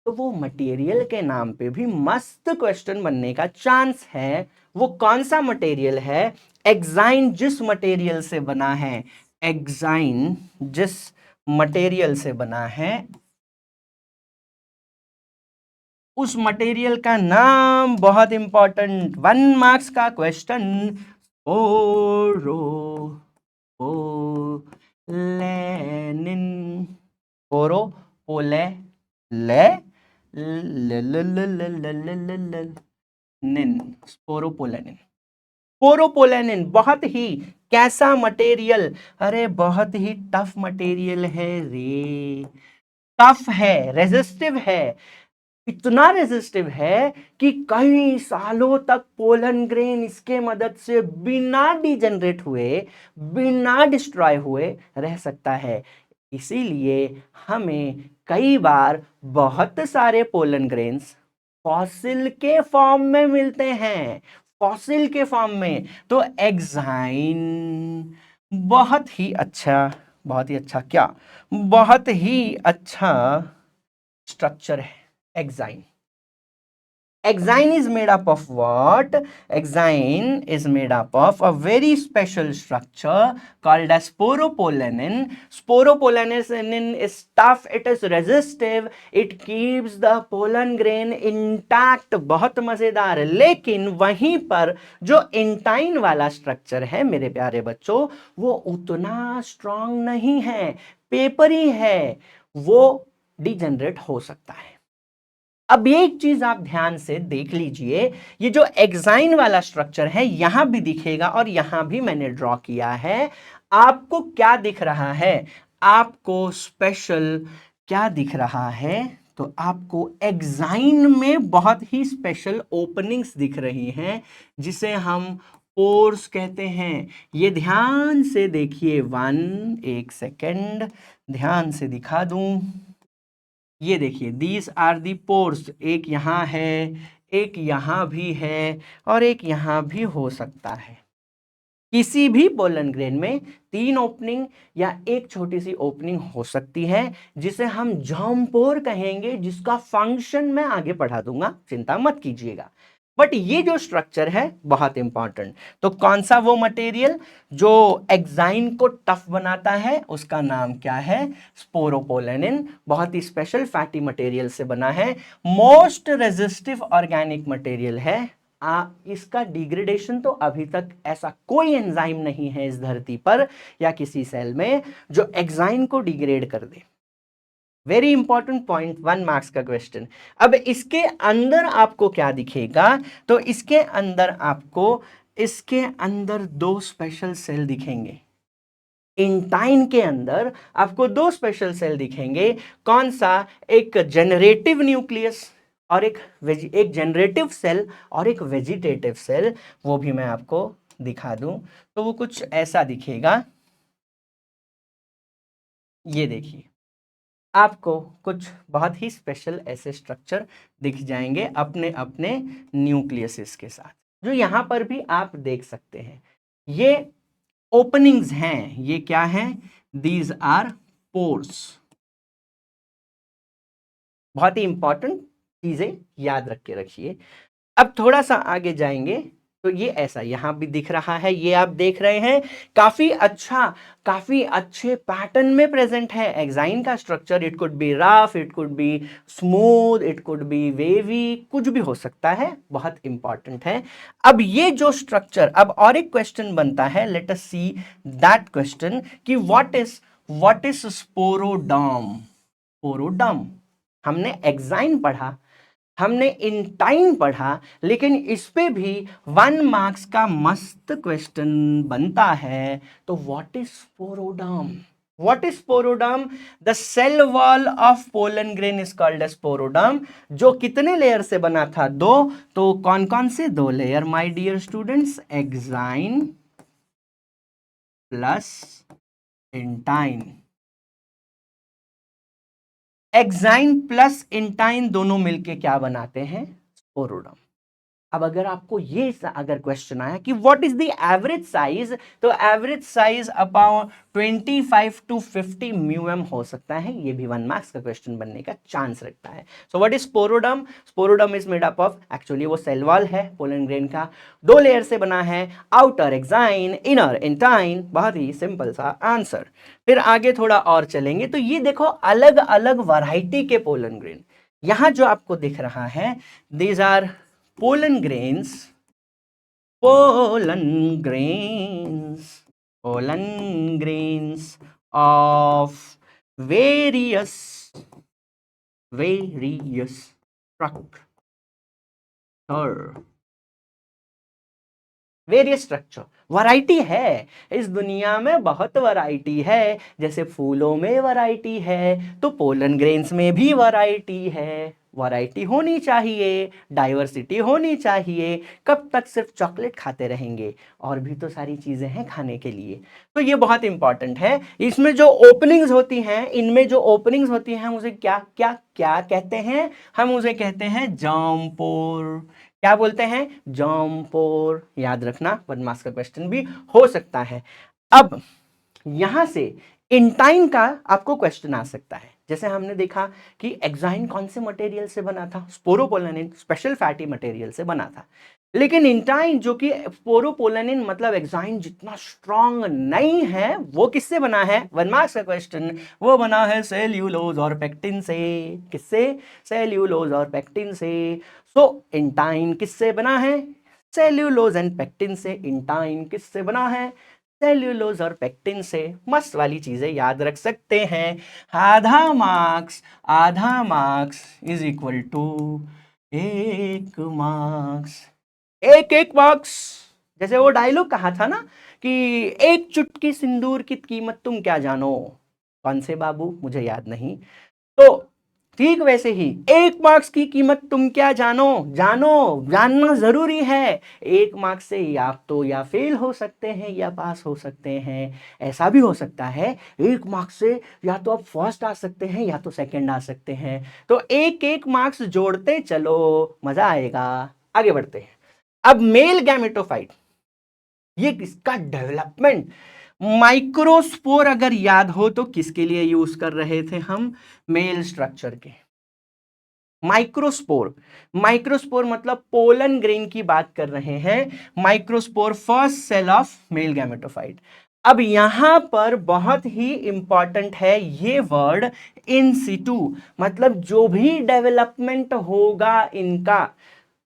तो वो मटेरियल के नाम पे भी मस्त क्वेश्चन बनने का चांस है। वो कौन सा मटेरियल है, एक्साइन जिस मटेरियल से बना है, एक्साइन जिस मटेरियल से बना है उस मटेरियल का नाम बहुत इंपॉर्टेंट, 1 मार्क्स का क्वेश्चन। पोरोपोलेनिन, पोरोपोलेनिन, स्पोरोपोलेनिन। पोरोपोलेनिन बहुत ही कैसा मटेरियल? अरे बहुत ही टफ मटेरियल है रे, टफ है, रेजिस्टिव है, इतना रेजिस्टिव है कि कई सालों तक पोलन ग्रेन इसके मदद से बिना डिजेनरेट हुए, बिना डिस्ट्रॉय हुए रह सकता है। इसीलिए हमें कई बार बहुत सारे पोलन ग्रेन्स फॉसिल के फॉर्म में मिलते हैं, फॉसिल के फॉर्म में। तो एग्जाइन बहुत ही अच्छा, बहुत ही अच्छा क्या, बहुत ही अच्छा स्ट्रक्चर है exine. Exine is made up of what? Exine is made up of a very special structure called as sporopollenin. Sporopollenin is tough, it is resistive, it keeps the pollen grain intact. बहुत मजेदार। लेकिन वहीं पर जो intine वाला structure है मेरे प्यारे बच्चों, वो उतना स्ट्रांग नहीं है, पेपरी है, वो डिजेनरेट हो सकता है। अब एक चीज आप ध्यान से देख लीजिए, ये जो एक्साइन वाला स्ट्रक्चर है यहां भी दिखेगा और यहां भी मैंने ड्रॉ किया है। आपको क्या दिख रहा है? आपको स्पेशल क्या दिख रहा है? तो आपको एक्साइन में बहुत ही स्पेशल ओपनिंग्स दिख रही हैं, जिसे हम पोर्स कहते हैं। ये ध्यान से देखिए, एक सेकेंड ध्यान से दिखा दूं। ये देखिए, दीज आर दी पोर्स, एक यहां है, एक यहां भी है और एक यहां भी हो सकता है। किसी भी पोलन ग्रेन में 3 ओपनिंग या एक छोटी सी ओपनिंग हो सकती है, जिसे हम जर्म पोर कहेंगे, जिसका फंक्शन मैं आगे पढ़ा दूंगा, चिंता मत कीजिएगा। बट ये जो स्ट्रक्चर है बहुत इंपॉर्टेंट। तो कौन सा वो मटेरियल जो एक्साइन को टफ बनाता है, उसका नाम क्या है? स्पोरोपोलेनिन। बहुत ही स्पेशल फैटी मटेरियल से बना है, मोस्ट रेजिस्टिव ऑर्गेनिक मटेरियल है। इसका डिग्रेडेशन तो अभी तक ऐसा कोई एंजाइम नहीं है इस धरती पर या किसी सेल में जो एक्साइन को डिग्रेड कर दे। वेरी इंपॉर्टेंट पॉइंट, 1 मार्क्स का क्वेश्चन। अब इसके अंदर आपको क्या दिखेगा? तो इसके अंदर 2 स्पेशल सेल दिखेंगे। इंटाइन के अंदर आपको 2 स्पेशल सेल दिखेंगे। कौन सा? एक जेनरेटिव न्यूक्लियस और एक जेनरेटिव सेल और एक वेजिटेटिव सेल। वो भी मैं आपको दिखा दूं तो वो कुछ ऐसा दिखेगा। ये देखिए, आपको कुछ बहुत ही स्पेशल ऐसे स्ट्रक्चर दिख जाएंगे अपने अपने न्यूक्लियस के साथ, जो यहां पर भी आप देख सकते हैं। ये ओपनिंग्स हैं। ये क्या हैं? These are pores. बहुत ही इंपॉर्टेंट चीजें याद रख के रखिए। अब थोड़ा सा आगे जाएंगे तो ये ऐसा यहां भी दिख रहा है। ये आप देख रहे हैं, काफी अच्छा, काफी अच्छे पैटर्न में प्रेजेंट है एक्साइन का structure. It could be rough, it could be smooth, it could be wavy, कुछ भी हो सकता है, बहुत इंपॉर्टेंट है। अब ये जो स्ट्रक्चर, अब और एक क्वेश्चन बनता है, let us see that question कि व्हाट इज स्पोरोडर्म। स्पोरोडर्म, हमने एक्साइन पढ़ा, हमने इंटाइन पढ़ा, लेकिन इस पे भी 1 मार्क्स का मस्त क्वेश्चन बनता है। तो what is sporoderm? What is sporoderm? The cell wall of pollen grain is called as sporoderm. जो कितने लेयर से बना था? 2। तो कौन कौन से 2 layer my dear students? Exine plus intine. Exine plus intine दोनों मिलके क्या बनाते हैं? स्पोरोडर्म। अब अगर आपको ये अगर क्वेश्चन आया कि what is the average size, तो एवरेज साइज अबाउट 25 to 50 म्यूएम हो सकता है। ये भी 1 मार्क्स का क्वेश्चन बनने का चांस रखता है। So what is sporoderm? Sporoderm is made up of, actually वो सेल वॉल है पोलन ग्रेन का, 2 लेयर से बना है, आउटर एक्साइन, इनर इंटाइन। बहुत ही सिंपल सा आंसर। फिर आगे थोड़ा और चलेंगे तो ये देखो, अलग अलग वैरायटी के पोलन ग्रेन। यहां जो आपको दिख रहा है, these are pollen grains, pollen grains, pollen grains of various structure. Variety है इस दुनिया में, बहुत वैरायटी है। जैसे फूलों में वैरायटी है तो पोलन ग्रेन्स में भी वैरायटी है। वैरायटी होनी चाहिए, डाइवर्सिटी होनी चाहिए। कब तक सिर्फ चॉकलेट खाते रहेंगे, और भी तो सारी चीजें हैं खाने के लिए। तो ये बहुत इंपॉर्टेंट है। इसमें जो ओपनिंग्स होती हैं, इनमें जो ओपनिंग्स होती हैं, हम उसे क्या क्या क्या कहते हैं? हम उसे कहते हैं जामपोर। क्या बोलते हैं? जामपोर। याद रखना, 1 मार्क्स का क्वेश्चन भी हो सकता है। अब यहां से इंटाइन का आपको क्वेश्चन आ सकता है। जैसे हमने देखा कि एक्साइन कौन से मटेरियल से बना था? स्पोरोपोलानिन, स्पेशल फैटी मटेरियल से बना था। लेकिन इंटाइन जो कि स्पोरोपोलानिन मतलब एक्साइन जितना स्ट्रॉन्ग नहीं है, वो किससे बना है? 1 मार्क्स का क्वेश्चन। वो बना है सेल्यूलोज और पेक्टिन से। किससे? सेल्यूलोज और पेक्टिन से। सो इंटाइन किससे बना है? सेल्यूलोज एंड पेक्टिन से। इंटाइन किससे बना है? सेल्यूलोज और पेक्टिन से। मस्त वाली चीजें याद रख सकते हैं। आधा marks is equal to 1 marks. एक मार्क्स। जैसे वो डायलॉग कहा था ना कि एक चुटकी सिंदूर की कीमत तुम क्या जानो। कौन से बाबू, मुझे याद नहीं। तो ठीक वैसे ही 1 मार्क्स की कीमत तुम क्या जानो। जानना जरूरी है। 1 मार्क्स से आप तो या फेल हो सकते हैं या पास हो सकते हैं। ऐसा भी हो सकता है 1 मार्क्स से या तो आप फर्स्ट आ सकते हैं या तो सेकंड आ सकते हैं। तो एक मार्क्स जोड़ते चलो, मजा आएगा। आगे बढ़ते हैं। अब मेल गैमेटोफाइट, ये किसका डेवलपमेंट? माइक्रोस्पोर अगर याद हो तो किसके लिए यूज कर रहे थे हम? मेल स्ट्रक्चर के। माइक्रोस्पोर मतलब पोलन ग्रेन की बात कर रहे हैं। Microspore first cell of male gametophyte. अब यहां पर बहुत ही इंपॉर्टेंट है ये वर्ड इन सिटू, मतलब जो भी डेवलपमेंट होगा इनका,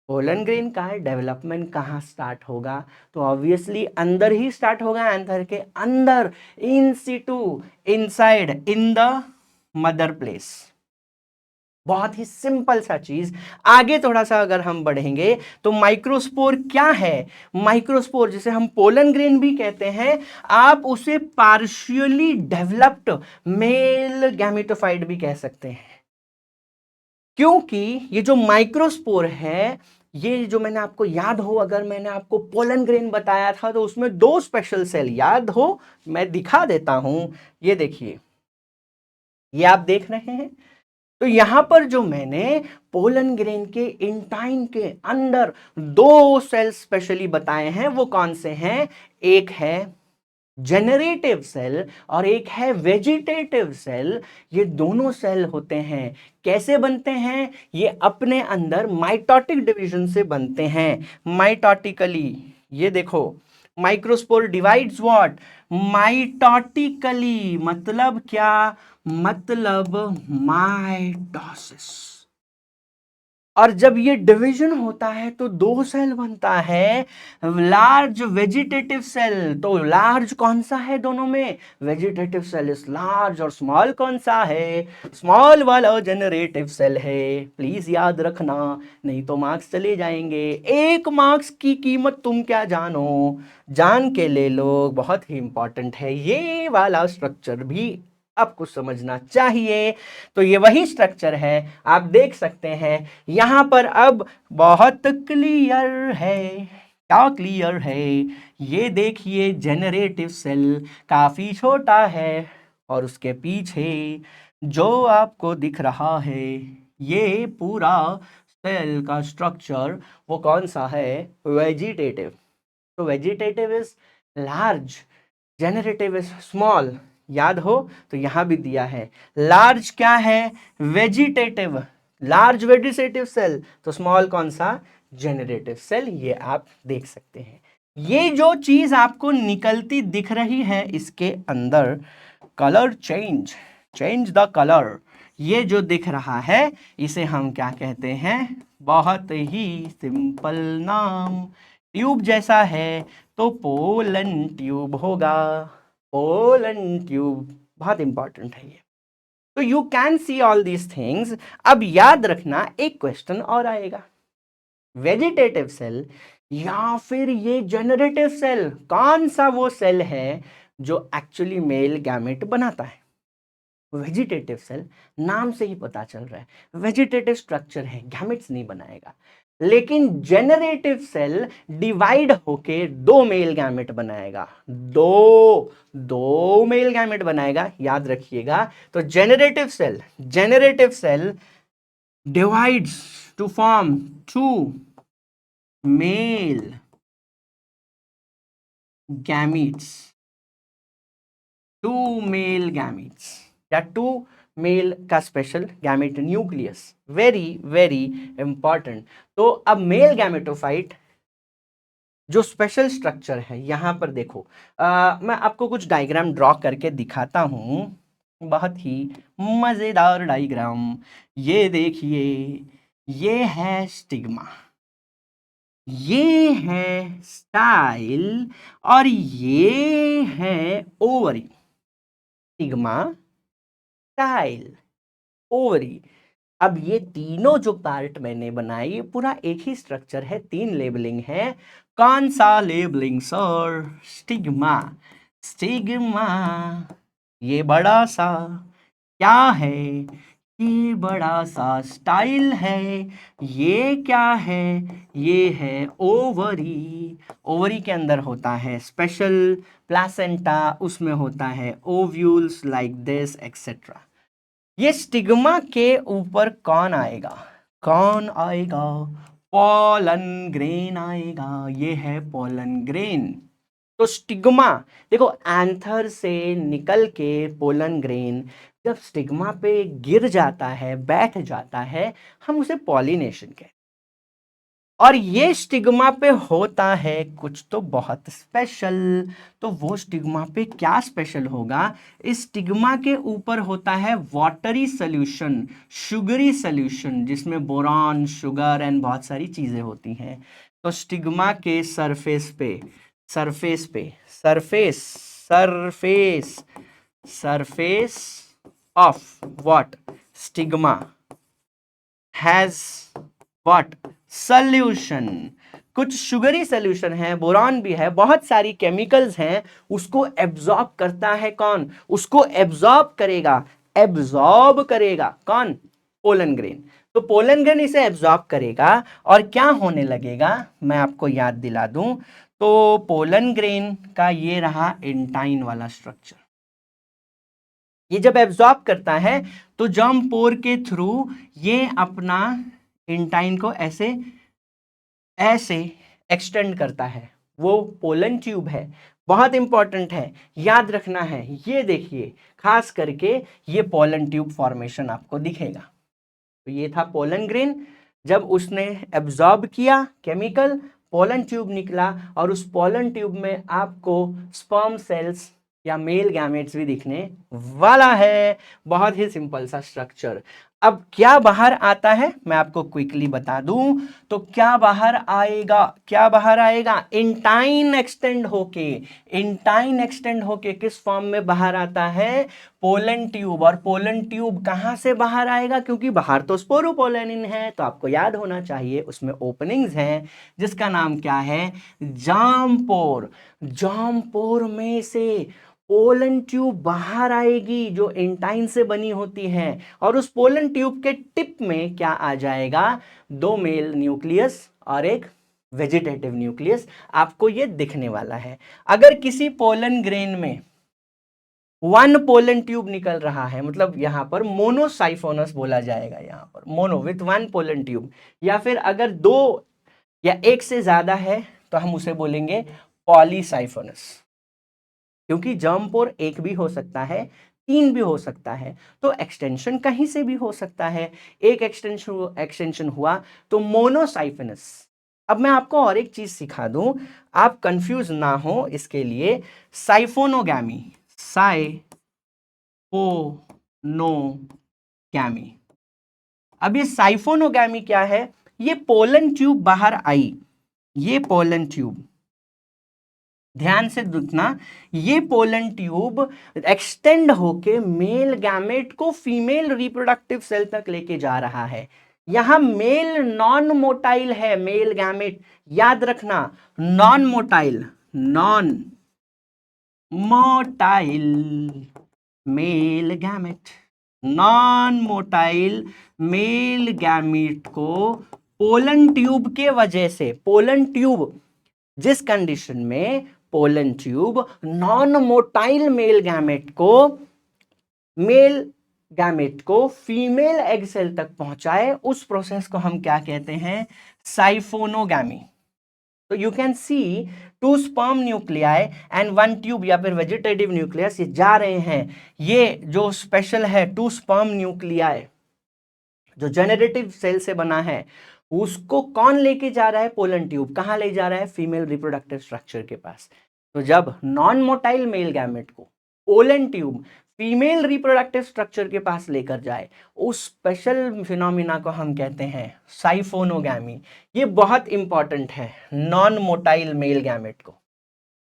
पोलन ग्रेन का डेवलपमेंट कहाँ स्टार्ट होगा? तो ऑब्वियसली अंदर ही स्टार्ट होगा, एंथर के अंदर, in situ, inside, in the mother place. बहुत ही सिंपल सा चीज। आगे थोड़ा सा अगर हम बढ़ेंगे तो माइक्रोस्पोर क्या है? माइक्रोस्पोर जिसे हम पोलन ग्रेन भी कहते हैं, आप उसे पार्शियली डेवलप्ड मेल गैमेटोफाइट भी कह सकते हैं। क्योंकि ये जो माइक्रोस्पोर है, ये जो मैंने आपको याद हो, अगर मैंने आपको पोलन ग्रेन बताया था तो उसमें 2 स्पेशल सेल याद हो, मैं दिखा देता हूं। ये देखिए, ये आप देख रहे हैं। तो यहां पर जो मैंने पोलन ग्रेन के इंटाइन के अंदर 2 सेल स्पेशली बताए हैं, वो कौन से हैं? एक है जेनरेटिव सेल और एक है वेजिटेटिव सेल। ये दोनों सेल होते हैं। कैसे बनते हैं? ये अपने अंदर माइटोटिक डिवीजन से बनते हैं, माइटोटिकली। ये देखो, माइक्रोस्पोर डिवाइड्स व्हाट? माइटोटिकली। मतलब क्या? मतलब माइटोसिस। और जब ये डिवीजन होता है तो 2 सेल बनता है, लार्ज वेजिटेटिव सेल। तो लार्ज कौन सा है दोनों में? Vegetative cell is large. और स्मॉल कौन सा है? स्मॉल वाला जेनरेटिव सेल है। प्लीज याद रखना, नहीं तो मार्क्स चले जाएंगे। 1 मार्क्स की कीमत तुम क्या जानो, जान के ले लो। बहुत ही इंपॉर्टेंट है ये वाला स्ट्रक्चर भी आपको समझना चाहिए। तो ये वही स्ट्रक्चर है, आप देख सकते हैं यहां पर। अब बहुत क्लियर है। क्या क्लियर है? ये देखिए, जेनरेटिव सेल काफी छोटा है और उसके पीछे जो आपको दिख रहा है, ये पूरा सेल का स्ट्रक्चर, वो कौन सा है? वेजिटेटिव। तो vegetative is large, generative is small. याद हो तो यहां भी दिया है। लार्ज क्या है? Vegetative, large vegetative cell. तो स्मॉल कौन सा? Generative cell. ये आप देख सकते हैं। ये जो चीज आपको निकलती दिख रही है इसके अंदर, colour change, change the colour, ये जो दिख रहा है इसे हम क्या कहते हैं, बहुत ही सिंपल नाम, ट्यूब जैसा है तो पोलन ट्यूब होगा, पोलन ट्यूब, बहुत इंपॉर्टेंट है ये। तो you can see all these things. अब याद रखना एक क्वेश्चन और आएगा, वेजिटेटिव सेल या फिर ये जनरेटिव सेल, कौन सा वो सेल है जो एक्चुअली मेल गैमेट बनाता है। वेजिटेटिव सेल नाम से ही पता चल रहा है वेजिटेटिव स्ट्रक्चर है, गैमेट्स नहीं बनाएगा। लेकिन जेनरेटिव सेल डिवाइड होके दो मेल गैमेट बनाएगा, दो मेल गैमेट बनाएगा, याद रखिएगा। तो generative cell divides to form two male gametes, या टू मेल का special gamete nucleus, very very important. तो अब मेल गैमेटोफाइट जो स्पेशल स्ट्रक्चर है, यहां पर देखो, मैं आपको कुछ डायग्राम ड्रॉ करके दिखाता हूं, बहुत ही मजेदार डायग्राम। ये देखिए, ये है स्टिग्मा, ये है स्टाइल, और ये है ओवरी। Stigma, style, ovary. अब ये तीनों जो पार्ट मैंने बनाए ये पूरा एक ही स्ट्रक्चर है, तीन लेबलिंग है। कौन सा लेबलिंग सर? Stigma, stigma. ये बड़ा सा क्या है? ये बड़ा सा स्टाइल है। ये क्या है? ये है ओवरी। ओवरी के अंदर होता है स्पेशल प्लासेंटा, उसमें होता है ओव्यूल्स लाइक दिस एक्सेट्रा। ये स्टिग्मा के ऊपर कौन आएगा? कौन आएगा? पोलन ग्रेन आएगा। ये है पोलन ग्रेन। तो स्टिग्मा देखो, एंथर से निकल के पोलन ग्रेन जब स्टिग्मा पे गिर जाता है, बैठ जाता है, हम उसे पॉलिनेशन कहते हैं। और ये स्टिग्मा पे होता है कुछ तो बहुत स्पेशल। तो वो स्टिग्मा पे क्या स्पेशल होगा? इस स्टिग्मा के ऊपर होता है वाटरी सोल्यूशन, शुगरी सोल्यूशन, जिसमें बोरॉन, शुगर एंड बहुत सारी चीजें होती हैं। तो स्टिग्मा के सरफेस पे, surface of what? Stigma has what? Solution. कुछ शुगरी सॉल्यूशन है, बोरॉन भी है, बहुत सारी केमिकल्स हैं, उसको एब्जॉर्ब करता है कौन? उसको एब्जॉर्ब करेगा कौन? Pollen grain. तो पोलन ग्रेन इसे एब्जॉर्ब करेगा और क्या होने लगेगा, मैं आपको याद दिला दूं। तो पोलन ग्रेन का ये रहा इंटाइन वाला स्ट्रक्चर। ये जब एब्जॉर्ब करता है तो जर्म पोर के थ्रू ये अपना इंटाइन को ऐसे एक्सटेंड करता है। वो पोलन ट्यूब है, बहुत इंपॉर्टेंट है, याद रखना है। ये देखिए, खास करके ये पोलन ट्यूब फॉर्मेशन आपको दिखेगा। तो ये था पोलन ग्रेन। जब उसने एब्जॉर्ब किया केमिकल, पोलन ट्यूब निकला, और उस पोलन ट्यूब में आपको स्पर्म सेल्स या मेल गैमेट्स भी दिखने वाला है। बहुत ही सिंपल सा स्ट्रक्चर। अब क्या बाहर आता है मैं आपको क्विकली बता दूं। तो क्या बाहर आएगा? इंटाइन एक्सटेंड होके किस फॉर्म में बाहर आता है? Pollen tube. और पोलन ट्यूब कहां से बाहर आएगा? क्योंकि बाहर तो स्पोरोपोलेनिन है, तो आपको याद होना चाहिए उसमें ओपनिंग्स हैं, जिसका नाम क्या है? जार्म पोर। जार्म पोर में से पोलन ट्यूब बाहर आएगी जो इंटाइन से बनी होती है, और उस पोलन ट्यूब के टिप में क्या आ जाएगा? दो मेल न्यूक्लियस और एक वेजिटेटिव न्यूक्लियस आपको ये दिखने वाला है। अगर किसी पोलन ग्रेन में वन पोलन ट्यूब निकल रहा है, मतलब यहां पर मोनोसाइफोनस बोला जाएगा, यहां पर mono with one pollen tube, या फिर अगर दो या एक से ज्यादा है तो हम उसे बोलेंगे पॉलीसाइफोनस। क्योंकि जर्म पोर एक भी हो सकता है, तीन भी हो सकता है, तो एक्सटेंशन कहीं से भी हो सकता है। एक एक्सटेंशन हुआ तो मोनोसाइफोनस। अब मैं आपको और एक चीज सिखा दूं, आप कंफ्यूज ना हो इसके लिए। साइफोनोगैमी, गैमी। अब ये साइफोनोगैमी क्या है? ये पोलन ट्यूब बाहर आई, ये पोलन ट्यूब, ध्यान से देखना, ये पोलन ट्यूब एक्सटेंड होके मेल गैमेट को फीमेल रिप्रोडक्टिव सेल तक लेके जा रहा है। यहां मेल नॉन मोटाइल है, मेल गैमेट, याद रखना, non motile, non motile male gamete, non motile male gamete को पोलन ट्यूब के वजह से, पोलन ट्यूब, जिस कंडीशन में pollen tube non motile male gamete को फीमेल एग सेल तक पहुंचाए, उस प्रोसेस को हम क्या कहते हैं? साइफोनोगैमी। तो you can C 2 sperm nuclei and 1 tube या फिर वेजिटेटिव न्यूक्लियस, ये जा रहे हैं। ये जो स्पेशल है 2 स्पर्म न्यूक्लियाई जो जेनरेटिव सेल से बना है, उसको कौन लेके जा रहा है? Pollen tube. कहां ले जा रहा है? फीमेल रिप्रोडक्टिव स्ट्रक्चर के पास। तो जब नॉन मोटाइल मेल गैमेट को pollen tube female reproductive structure के पास लेकर जाए, उस स्पेशल फिनोमिना को हम कहते हैं साइफोनोगैमी। ये बहुत इंपॉर्टेंट है नॉन मोटाइल मेल गैमेट को।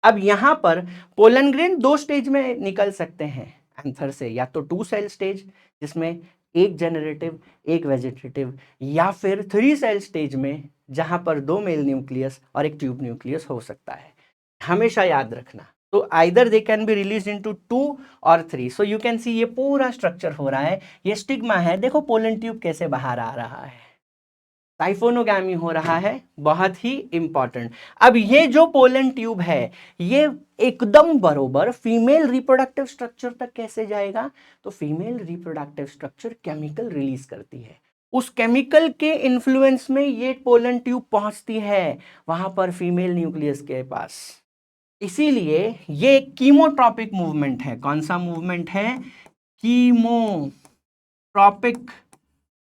अब यहां पर पोलन ग्रेन 2 स्टेज में निकल सकते हैं एंथर से, या तो 2 सेल स्टेज जिसमें एक जेनरेटिव एक वेजिटेटिव, या फिर 3 सेल स्टेज में जहां पर 2 मेल न्यूक्लियस और एक ट्यूब न्यूक्लियस हो सकता है। हमेशा याद रखना। तो either they can be release into 2 और 3। सो यू कैन सी ये पूरा स्ट्रक्चर हो रहा है, ये स्टिग्मा है। देखो पोलन ट्यूब कैसे बाहर आ रहा है, साइफोनोगैमी हो रहा है, बहुत ही इंपॉर्टेंट। अब ये जो पोलन ट्यूब है, ये एकदम बरोबर फीमेल रिप्रोडक्टिव स्ट्रक्चर तक कैसे जाएगा? तो female reproductive structure chemical release करती है, उस केमिकल के इन्फ्लुएंस में ये पोलन ट्यूब पहुंचती है वहां पर फीमेल न्यूक्लियस के पास। इसीलिए ये कीमोट्रॉपिक मूवमेंट है। कौन सा मूवमेंट है? कीमोट्रॉपिक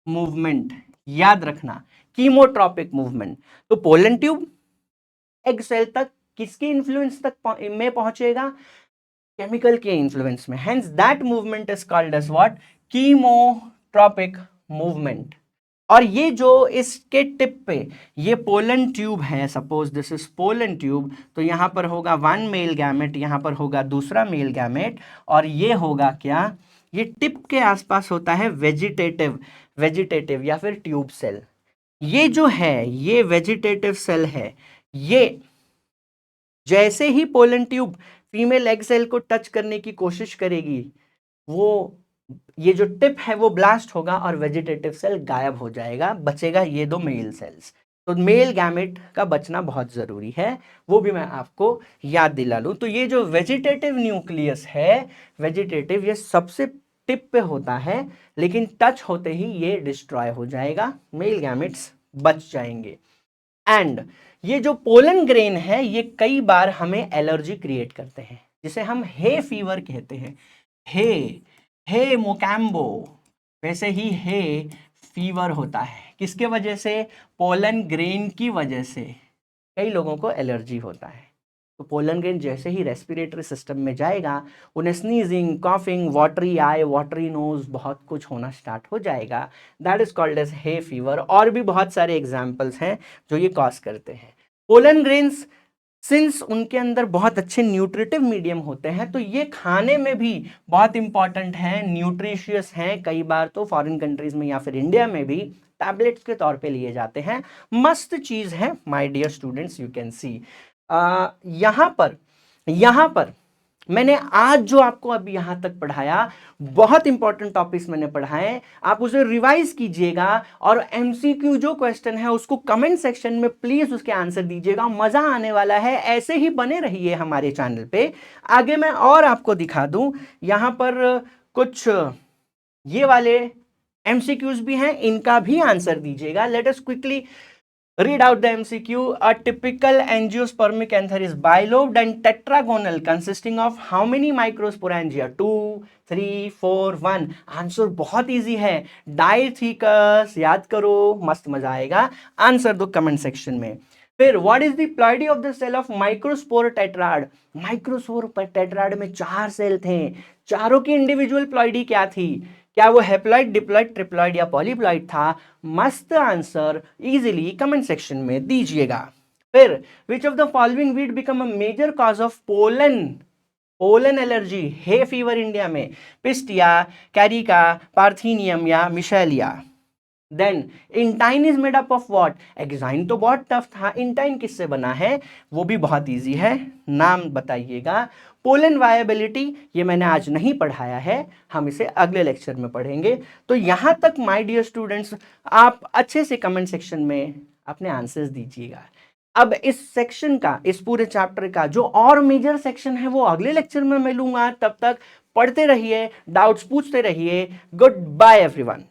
मूवमेंट, याद रखना, कीमोट्रॉपिक मूवमेंट। तो पोलन ट्यूब एग सेल तक किसके इन्फ्लुएंस तक में पहुंचेगा? केमिकल के इन्फ्लुएंस में। Hence that movement is called as what? Chemotropic movement. और ये जो इसके टिप पे ये पोलन ट्यूब है, suppose this is pollen tube, तो यहां पर होगा 1 मेल गैमेट, यहां पर होगा दूसरा मेल गैमेट, और ये होगा क्या? ये टिप के आसपास होता है वेजिटेटिव या फिर ट्यूब सेल। ये जो है ये वेजिटेटिव सेल है। ये जैसे ही pollen tube female egg cell को टच करने की कोशिश करेगी, वो ये जो टिप है वो ब्लास्ट होगा और वेजिटेटिव सेल गायब हो जाएगा, बचेगा ये 2 मेल सेल्स। तो मेल गैमेट का बचना बहुत जरूरी है, वो भी मैं आपको याद दिला लूं। तो ये जो वेजिटेटिव न्यूक्लियस है, वेजिटेटिव, ये सबसे टिप पे होता है, लेकिन टच होते ही ये डिस्ट्रॉय हो जाएगा, मेल गैमेट्स बच जाएंगे। एंड ये जो पोलन ग्रेन है, ये कई बार हमें एलर्जी क्रिएट करते हैं, जिसे हम हे फीवर कहते हैं। हे मोकैम्बो, वैसे ही हे फीवर होता है। किसके वजह से? पोलन ग्रेन की वजह से कई लोगों को एलर्जी होता है। तो पोलन ग्रेन जैसे ही रेस्पिरेटरी सिस्टम में जाएगा, उन्हें sneezing, coughing, watery eye, watery nose, बहुत कुछ होना स्टार्ट हो जाएगा। That is called as hay fever. और भी बहुत सारे एग्जाम्पल्स हैं जो ये कॉज करते हैं। पोलन ग्रेन्स सिंस उनके अंदर बहुत अच्छे न्यूट्रिटिव मीडियम होते हैं, तो ये खाने में भी बहुत इंपॉर्टेंट हैं, न्यूट्रिशियस हैं। कई बार तो फॉरेन कंट्रीज में या फिर इंडिया में भी टैबलेट्स के तौर पे लिए जाते हैं। मस्त चीज है my dear students, you can see. यहाँ पर मैंने आज जो आपको अभी यहां तक पढ़ाया, बहुत इंपॉर्टेंट टॉपिक्स मैंने पढ़ाए, आप उसे रिवाइज कीजिएगा और एमसीक्यू जो क्वेश्चन है उसको कमेंट सेक्शन में प्लीज उसके आंसर दीजिएगा। मजा आने वाला है, ऐसे ही बने रहिए हमारे चैनल पे। आगे मैं और आपको दिखा दूं, यहां पर कुछ ये वाले एमसीक्यूज भी हैं, इनका भी आंसर दीजिएगा। Late us quickly read out the MCQ. A typical angiospermic anther is bilobed and tetragonal, consisting of how many microsporangia? 2, 3, 4, 1. Answer बहुत इजी है, डाइथिकस। याद करो, मस्त मजा आएगा। आंसर दो कमेंट सेक्शन में। फिर what is the ploidy of the cell of microspore tetrad? Microspore tetrad में 4 सेल थे, चारों की इंडिविजुअल प्लॉइडी क्या थी? क्या वो हैप्लॉइड, डिप्लॉइड, ट्रिप्लॉइड या पॉलीप्लॉइड था? मस्त आंसर इजीली कमेंट सेक्शन में दीजिएगा। फिर which of the following weed become a major cause of pollen allergy, hay fever India में? पिस्टिया, कैरिका, पार्थीनियम या Michelia? Then intine is made up of what? Exine तो बहुत tough था, intine किससे बना है? वो भी बहुत इजी है, नाम बताइएगा। पोलन वायबिलिटी ये मैंने आज नहीं पढ़ाया है, हम इसे अगले लेक्चर में पढ़ेंगे। तो यहां तक माय डियर स्टूडेंट्स आप अच्छे से कमेंट सेक्शन में अपने आंसर्स दीजिएगा। अब इस सेक्शन का, इस पूरे चैप्टर का जो और मेजर सेक्शन है वो अगले लेक्चर में मिलूंगा। तब तक पढ़ते रहिए, डाउट्स पूछते रहिए। Good bye everyone.